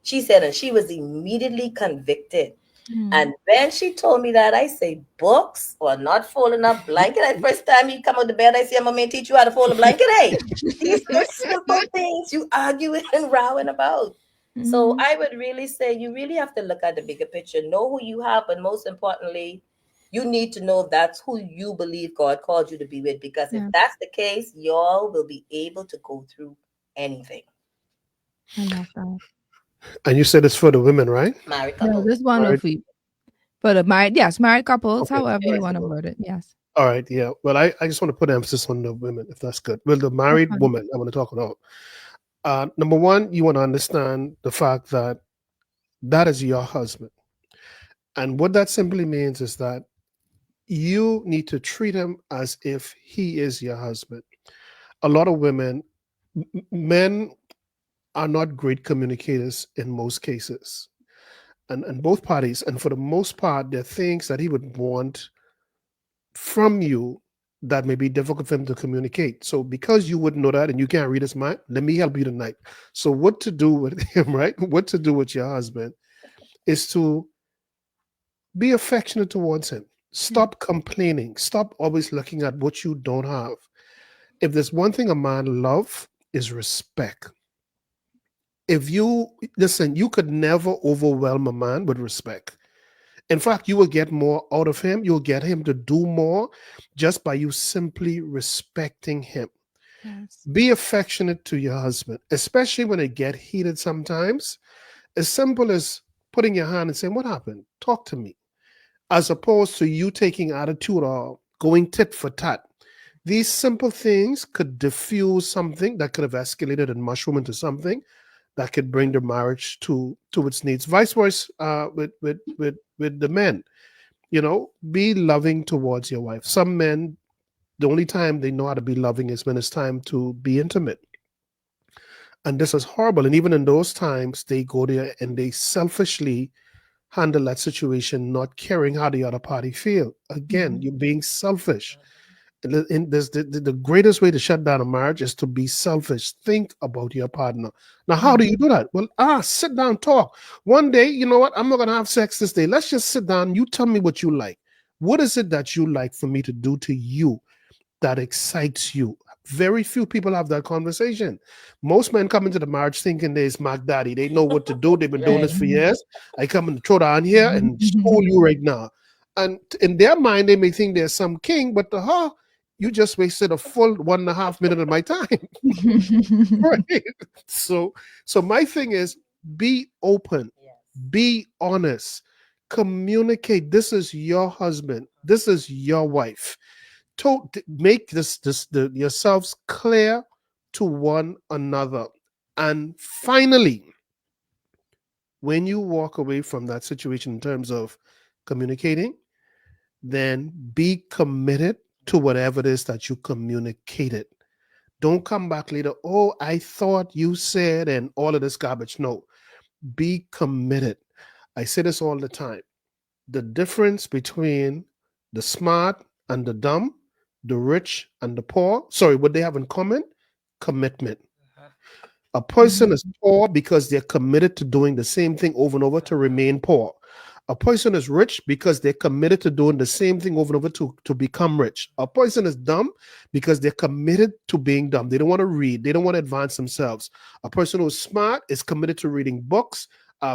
She said, and she was immediately convicted. Mhm. And when she told me that, I say, books or not folding up blanket. The first time you come out the bed, I say, I'm going to teach you how to fold a blanket. Hey, these little simple things you arguing and rowing about. So Mhm. I would really say you really have to look at the bigger picture, know who you have, but most importantly, you need to know that's who you believe God called you to be with. Because if Yeah, that's the case, y'all will be able to go through anything. I love that. And you said it's for the women, right? Married No, couples. this one will Married. be for the married. Yes, married couples. Okay. However you Yes. want to word it. Yes, All right. Yeah. Well, I just want to put emphasis on the women, if that's good. Well, the that's married fine. woman I want to talk about. Number one, you want to understand the fact that that is your husband. And what that simply means is that you need to treat him as if he is your husband. A lot of women, men are not great communicators in most cases, and both parties. And for the most part, there are things that he would want from you that may be difficult for him to communicate. So because you wouldn't know that and you can't read his mind, let me help you tonight. So what to do with him, right? What to do with your husband is to be affectionate towards him. Yeah. Stop complaining. Stop always looking at what you don't have. If there's one thing a man love is respect. If you listen, you could never overwhelm a man with respect. In fact, you will get more out of him. You'll get him to do more just by you simply respecting him. Yes. Be affectionate to your husband, especially when it get heated sometimes. As simple as putting your hand and saying, "What happened? Talk to me." As opposed to you taking attitude or going tit for tat. These simple things could diffuse something that could have escalated and mushroomed into something that could bring the marriage to its needs. Vice versa with the men. Be loving towards your wife. Some men, the only time they know how to be loving is when it's time to be intimate. And this is horrible. And even in those times, they go there and they selfishly handle that situation, not caring how the other party feel. Again, Mhm. you're being selfish. And the greatest way to shut down a marriage is to be selfish. Think about your partner. Now, how do you Mhm. do that? Well, sit down, talk. One day, you know what? I'm not gonna have sex this day. Let's just sit down. You tell me what you like. What is it that you like for me to do to you that excites you? Very few people have that conversation. Most men come into the marriage thinking they're Mac Daddy. They know what to do. They've been doing Right. this for years. I come and throw down here and school you right now. And in their mind, they may think they're some king, but to her, you just wasted a full 1.5 minutes of my time. Right. So, so my thing is be open, Yes. be honest, communicate. This is your husband, this is your wife. Make yourselves clear to one another. And finally, when you walk away from that situation in terms of communicating, then be committed to whatever it is that you communicated. Don't come back later. Oh, I thought you said, and all of this garbage. No, be committed. I say this all the time. The difference between the smart and the dumb, the rich and the poor, sorry, what they have in common? Commitment. Uh-huh. A person is poor because they're committed to doing the same thing over and over to remain poor. A person is rich because they're committed to doing the same thing over and over to become rich. A person is dumb because they're committed to being dumb. They don't want to read. They don't want to advance themselves. A person who's smart is committed to reading books,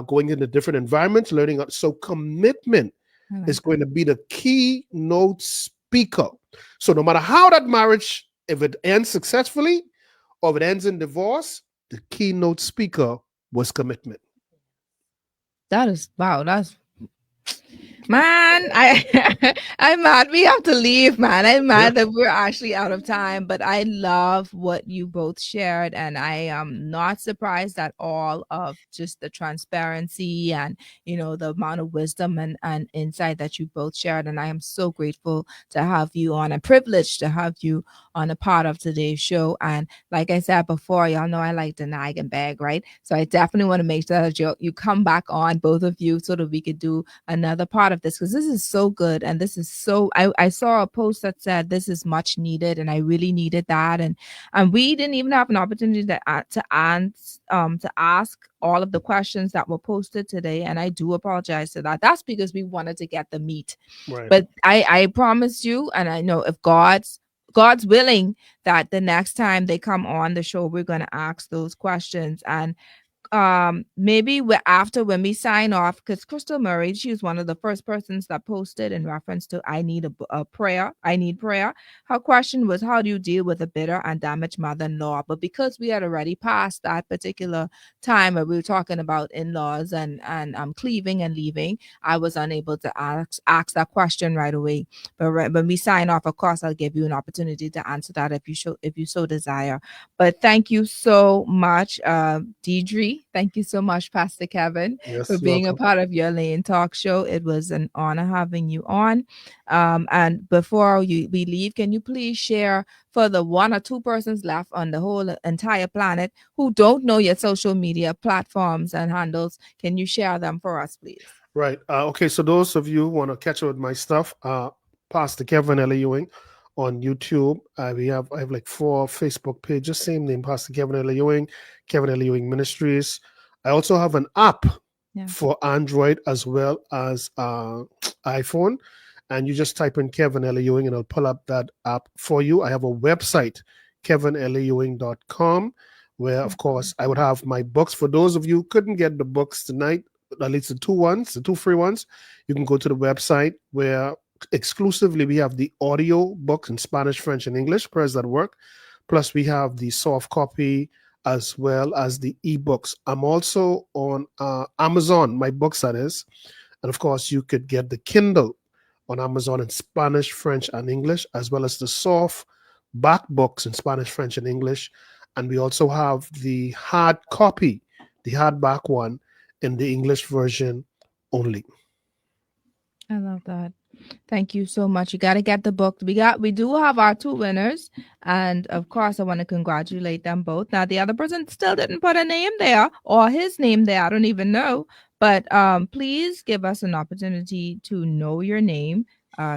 going into different environments, learning. So commitment I like is going to be the keynote speaker. So no matter how that marriage, if it ends successfully or if it ends in divorce, the keynote speaker was commitment. That is wow. That's man. I I'm mad. We have to leave, man. I'm Yeah. mad that we're actually out of time. But I love what you both shared, and I am not surprised at all of just the transparency and the amount of wisdom and insight that you both shared. And I am so grateful to have you on, and privileged to have you on a part of today's show. And like I said before, y'all know I like to nag and beg, right? So I definitely want to make sure that you come back on, both of you, so that we could do another part of this, because this is so good. And this is so I saw a post that said this is much needed, and I really needed that. And we didn't even have an opportunity to ask all of the questions that were posted today, and I do apologize for that. That's because we wanted to get the meat. Right. But I promise you, and I know if God's willing, that the next time they come on the show, we're going to ask those questions. And maybe after, when we sign off, because Crystal Murray, she was one of the first persons that posted in reference to I need a prayer. I need prayer. Her question was, how do you deal with a bitter and damaged mother-in-law? But because we had already passed that particular time where we were talking about in-laws and cleaving and leaving, I was unable to ask that question right away. But when we sign off, of course, I'll give you an opportunity to answer that if you so desire. But thank you so much, Deidre. Thank you so much, Pastor Kevin, for Yes, you're being a welcome. part of your Lane Talk show. It was an honor having you on. And before we leave, can you please share for the one or two persons left on the whole entire planet who don't know your social media platforms and handles? Can you share them for us, please? Right. Okay. So those of you who want to catch up with my stuff, Pastor Kevin L. Ewing on YouTube. I have like 4 Facebook pages, same name, Pastor Kevin L. Ewing, Kevin L. Ewing Ministries. I also have an app Yeah. for Android as well as iPhone. And you just type in Kevin L. Ewing and it'll pull up that app for you. I have a website, kevinlewing.com, where, of course, I would have my books. For those of you who couldn't get the books tonight, at least the 2 free ones, you can go to the website where exclusively we have the audio books in Spanish, French, and English. Prayers that work. Plus, we have the soft copy as well as the ebooks. I'm also on Amazon, my books, that is. And of course, you could get the Kindle on Amazon in Spanish, French, and English, as well as the soft back books in Spanish, French, and English. And we also have the hard copy, the hardback one, in the English version only. I love that. Thank you so much. You got to get the book. We do have our 2 winners, and of course I want to congratulate them both. Now the other person still didn't put a name there or his name there. I don't even know. But please give us an opportunity to know your name,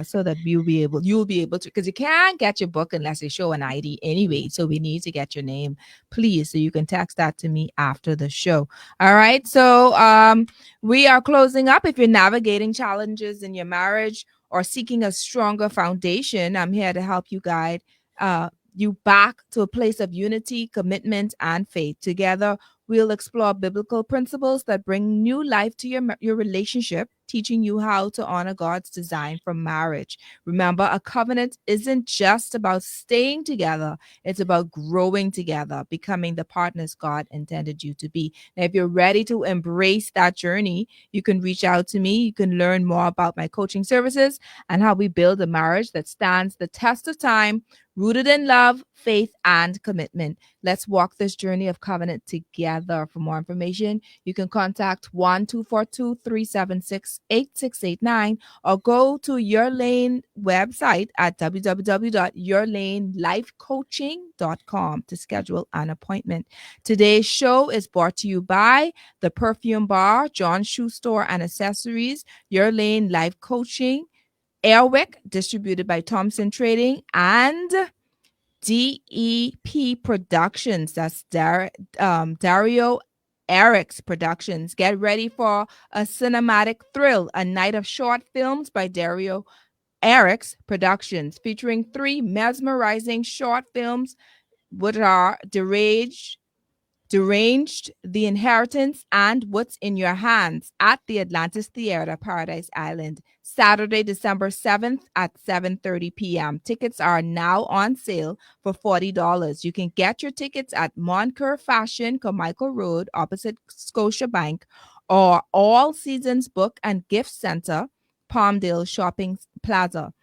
so that you'll be able to, because you can't get your book unless you show an ID anyway. So we need to get your name, please. So you can text that to me after the show. All right. So we are closing up. If you're navigating challenges in your marriage or seeking a stronger foundation, I'm here to help you guide you back to a place of unity, commitment, and faith. Together, we'll explore biblical principles that bring new life to your relationship teaching you how to honor God's design for marriage. Remember, a covenant isn't just about staying together, it's about growing together, becoming the partners God intended you to be. Now, if you're ready to embrace that journey, you can reach out to me. You can learn more about my coaching services and how we build a marriage that stands the test of time, rooted in love, faith, and commitment. Let's walk this journey of covenant together. For more information, you can contact 1-242-376-8689 or go to Your Lane website at www.yourlanelifecoaching.com to schedule an appointment. Today's show is brought to you by The Perfume Bar, John Shoe Store and Accessories, Your Lane Life Coaching, Airwick, distributed by Thompson Trading, and DEP Productions. That's Dario Eric's Productions. Get ready for a cinematic thrill, a night of short films by Dario Eric's Productions, featuring 3 mesmerizing short films, which are Deranged, The Inheritance, and What's in Your Hands at the Atlantis Theater, Paradise Island, Saturday, December 7th at 7:30 p.m. Tickets are now on sale for $40. You can get your tickets at Moncur Fashion, Carmichael Road, opposite Scotiabank, or All Seasons Book and Gift Center, Palmdale Shopping Plaza.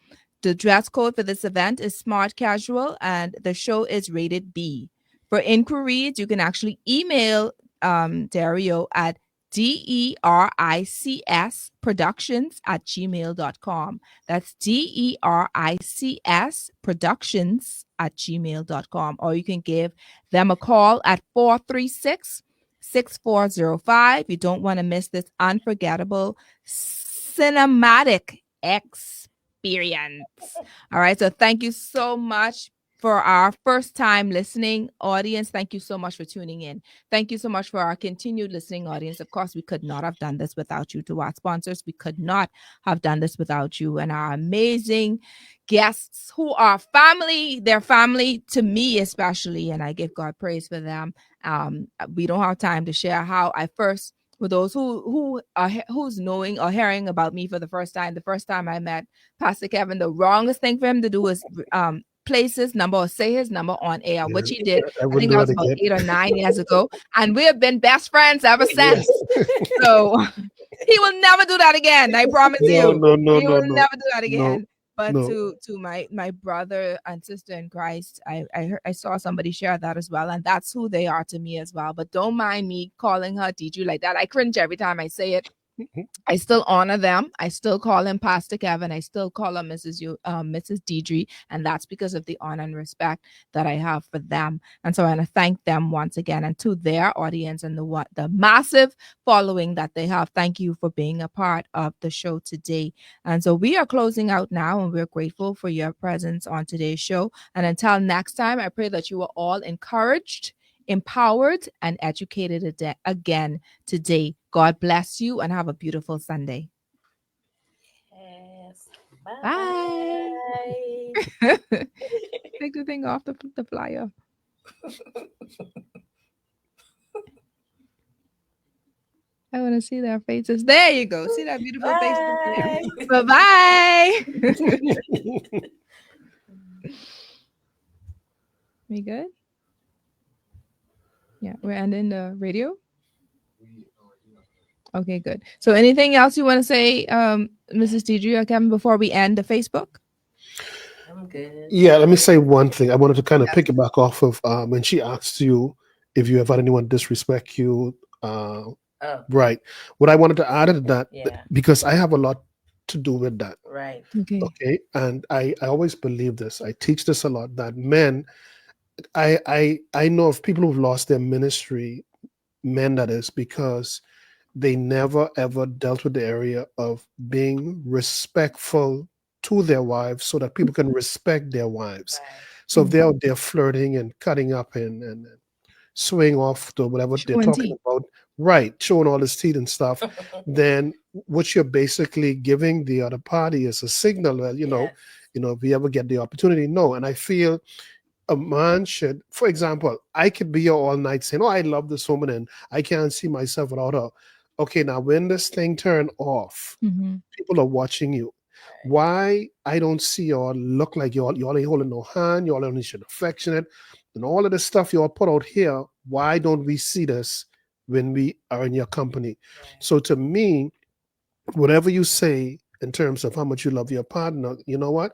The dress code for this event is smart casual, and the show is rated B. For inquiries, you can actually email Dario at DERICS productions@gmail.com. That's DERICS productions@gmail.com. Or you can give them a call at 436-6405. You don't want to miss this unforgettable cinematic experience. All right. So thank you so much for our first time listening audience. Thank you so much for tuning in. Thank you so much for our continued listening audience. Of course, we could not have done this without you. To our sponsors, we could not have done this without you, and our amazing guests who are family. They're family to me especially, and I give God praise for them. We don't have time to share how I first, for those who's knowing or hearing about me for the first time I met Pastor Kevin, the wrongest thing for him to do was place his number or say his number on air, which he did. I think that was about 8 or 9 years ago. And we have been best friends ever since. So he will never do that again. I promise you. He will never do that again. But to my brother and sister in Christ, I saw somebody share that as well. And that's who they are to me as well. But don't mind me calling her Deidre like that. I cringe every time I say it. I still honor them. I still call him Pastor Kevin. I still call her Mrs. Deidre, and that's because of the honor and respect that I have for them. And so I want to thank them once again, and to their audience and the massive following that they have. Thank you for being a part of the show today. And so we are closing out now, and we're grateful for your presence on today's show. And until next time, I pray that you are all encouraged, empowered, and educated again today. God bless you and have a beautiful Sunday. Yes. Bye. Take the thing off the flyer. I want to see their faces. There you go. See that beautiful face? Bye-bye. We good? Yeah, we're ending the radio. Okay, good. So anything else you want to say, Mrs. Deidre or Kevin, before we end the Facebook? I'm good. Yeah, let me say one thing. I wanted to kind of pick it back off of when she asked you if you have had anyone disrespect you. Right. What I wanted to add to that, because I have a lot to do with that. Right. Okay. And I always believe this. I teach this a lot, that men, I know of people who've lost their ministry, men that is, because they never ever dealt with the area of being respectful to their wives so that people can respect their wives. Right. So if they're out there flirting and cutting up and swaying off to whatever they're talking about, right, showing all his teeth and stuff, then what you're basically giving the other party is a signal that, you know, if you ever get the opportunity, no. And I feel a man should, for example, I could be here all night saying, oh, I love this woman and I can't see myself without her. okay, now when this thing turn off, Mhm. people are watching you. Why I don't see y'all look like y'all ain't holding no hand, y'all only should affectionate, and all of the stuff y'all put out here. Why don't we see this when we are in your company? Right. So to me, whatever you say in terms of how much you love your partner, you know what?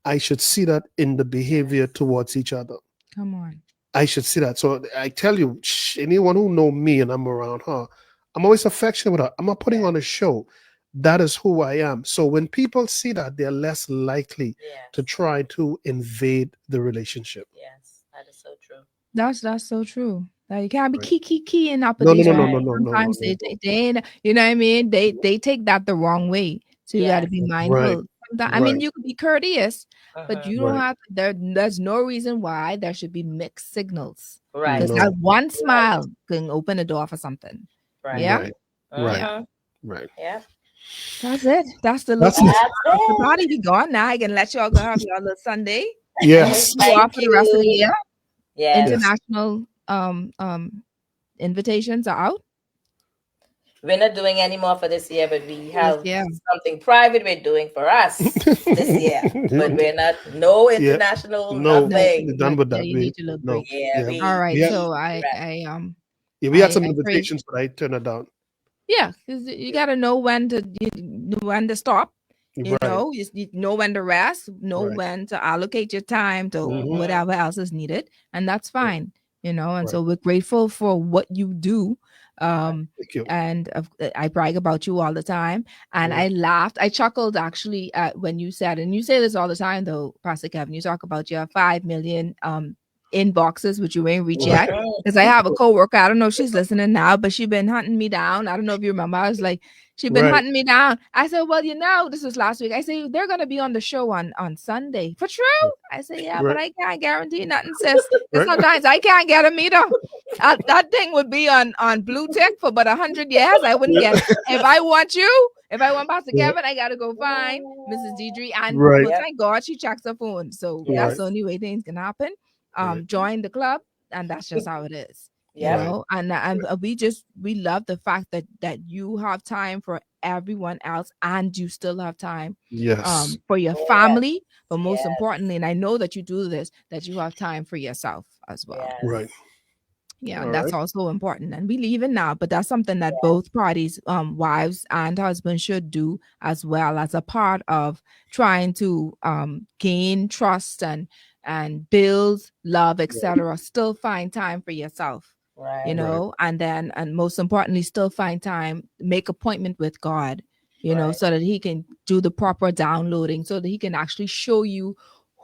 I should see that in the behavior towards each other. Come on. I should see that. So I tell you, anyone who know me and I'm around her, I'm always affectionate with her. I'm not putting on a show. That is who I am. So when people see that, they're less likely to Yes. try to invade the relationship. Yes. That is so true. That's so true. Like you can't be Right. keying up with No, no, these no, no, women. no, Right. no, no, no, Sometimes no, they ain't, you know what I mean? They take that the wrong way. So you got to Yes. be no. Right, mindful. I mean, right, you could be courteous, but Uh-huh. you don't right. have there's no reason why there should be mixed signals. Right. Because that No, one Right. smile can open the door for something. Right. Yeah? right, right, Yeah. Uh-huh. right. Yeah. That's it. That's the little That's piece it. That's of the it. party we gone. Now I can let y'all go have your little Sunday. Yes. You off Thank for the rest of the you. year. Yes. Yes. International invitations are out We're not doing any more for this year, but we this have year. something private we're doing for us this year. But we're not, no Yeah. international, No, No, nothing. we're done not with yeah, that. you We need your little no. break. Yeah, Yeah. All right. Yeah. So right. Yeah, we had some I pray. invitations, but I turned it down. Yeah, because you gotta know when to stop. Right, You know when to rest, know right. when to allocate your time to Mm-hmm. Mhm. whatever else is needed, and that's Right, fine. And right. so we're grateful for what you do. Right. Thank you. And I brag about you all the time. And Yeah. I laughed. I chuckled actually when you said, and you say this all the time though, Pastor Kevin. You talk about your 5 million inboxes which you ain't reach yet. Mhm. Because I have a coworker, I don't know if she's listening now, but she been hunting me down. I don't know if you remember. I was like, she been Right, hunting me down. I said, well, this was last week. I said, they're gonna be on the show on Sunday. For true? I said, yeah, but right, I can't guarantee nothing, sis. Because right. sometimes I can't get a meter. That thing would be on blue tick for about 100 years. I wouldn't Yeah, get it. If I want Pastor yeah. Kevin, I gotta go find Mrs. Deidre. And Right, well, Yep. thank God she checks her phone. So that's right, the Yes. only way things can happen. right, Join the club, and that's just how it is. Yep. right, And we love the fact that you have time for everyone else, and you still have time yes, for your Yes. family, but most Yes. importantly, and I know that you do this, that you have time for yourself as well. right. Yes. Yeah, and All that's right. also important. And we leave it now, but that's something that Yes. both parties, wives and husbands, should do as well, as a part of trying to gain trust and build love, etc. Still find time for yourself, Right. Right, and most importantly, still find time, make appointment with God, Right. so that He can do the proper downloading, so that He can actually show you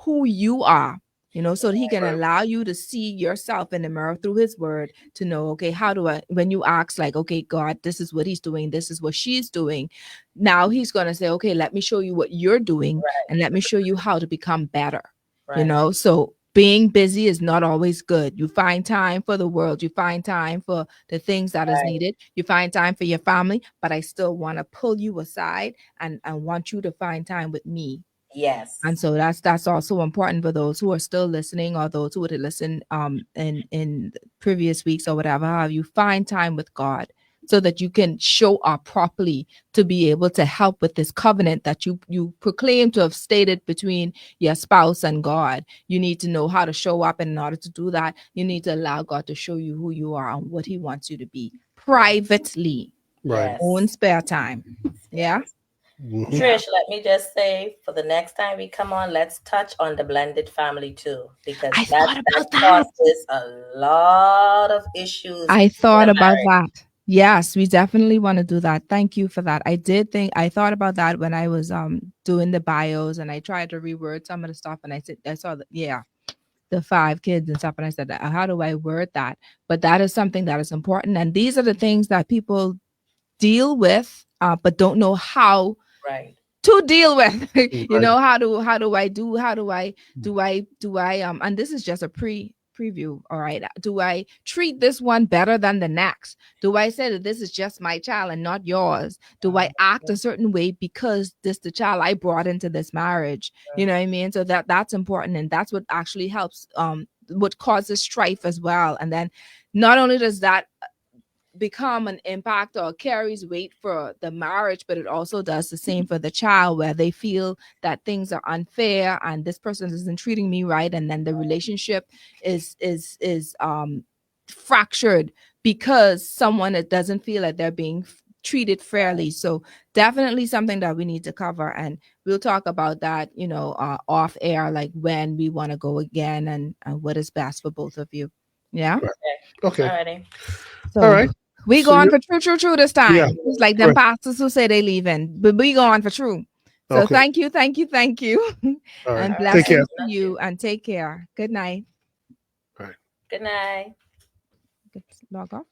who you are, so that He can right. allow you to see yourself in the mirror through His word, to know, okay, how do I, when you ask, like, okay, God, this is what he's doing, this is what she's doing. Now He's going to say, okay, let me show you what you're doing, and let me show you how to become better. Right. So being busy is not always good. You find time for the world, you find time for the things that is Right. needed, you find time for your family, but I still want to pull you aside and want you to find time with me. Yes. And so that's also important for those who are still listening, or those who would have listened in previous weeks or whatever. Have you find time with God, so that you can show up properly, to be able to help with this covenant that you proclaim to have stated between your spouse and God. You need to know how to show up, and in order to do that, you need to allow God to show you who you are and what He wants you to be privately, Right. own Yes. spare time. Yeah. Yes. Mhm. Yeah. Trish, let me just say, for the next time we come on, let's touch on the blended family too, because I that thought that about that. causes a lot of issues I in thought a about marriage. that. Yes, we definitely want to do that. Thank you for that. I thought about that when I was doing the bios, and I tried to reword some of the stuff, and I saw that, yeah, the 5 kids and stuff, and I said, how do I word that? But that is something that is important, and these are the things that people deal with, but don't know how Right. to deal with. Right. How do I and this is just a preview. All right, do I treat this one better than the next? Do I say that this is just my child and not yours? Do I act a certain way because this the child I brought into this marriage? You know what I mean? So that's important, and that's what actually helps what causes strife as well. And then not only does that become an impact or carries weight for the marriage, but it also does the same for the child, where they feel that things are unfair and this person isn't treating me right, and then the relationship is fractured because someone that doesn't feel that they're being treated fairly. So definitely something that we need to cover, and we'll talk about that, off air, like when we want to go again, and what is best for both of you. Yeah. Okay. Alrighty. So All right. we So going you- for true this time. Yeah, It's like them right. pastors who say they leaving, but we going for true. So Okay. thank you. All right. And Take blessings care. to you, and take care. Good night. Good night. Log off.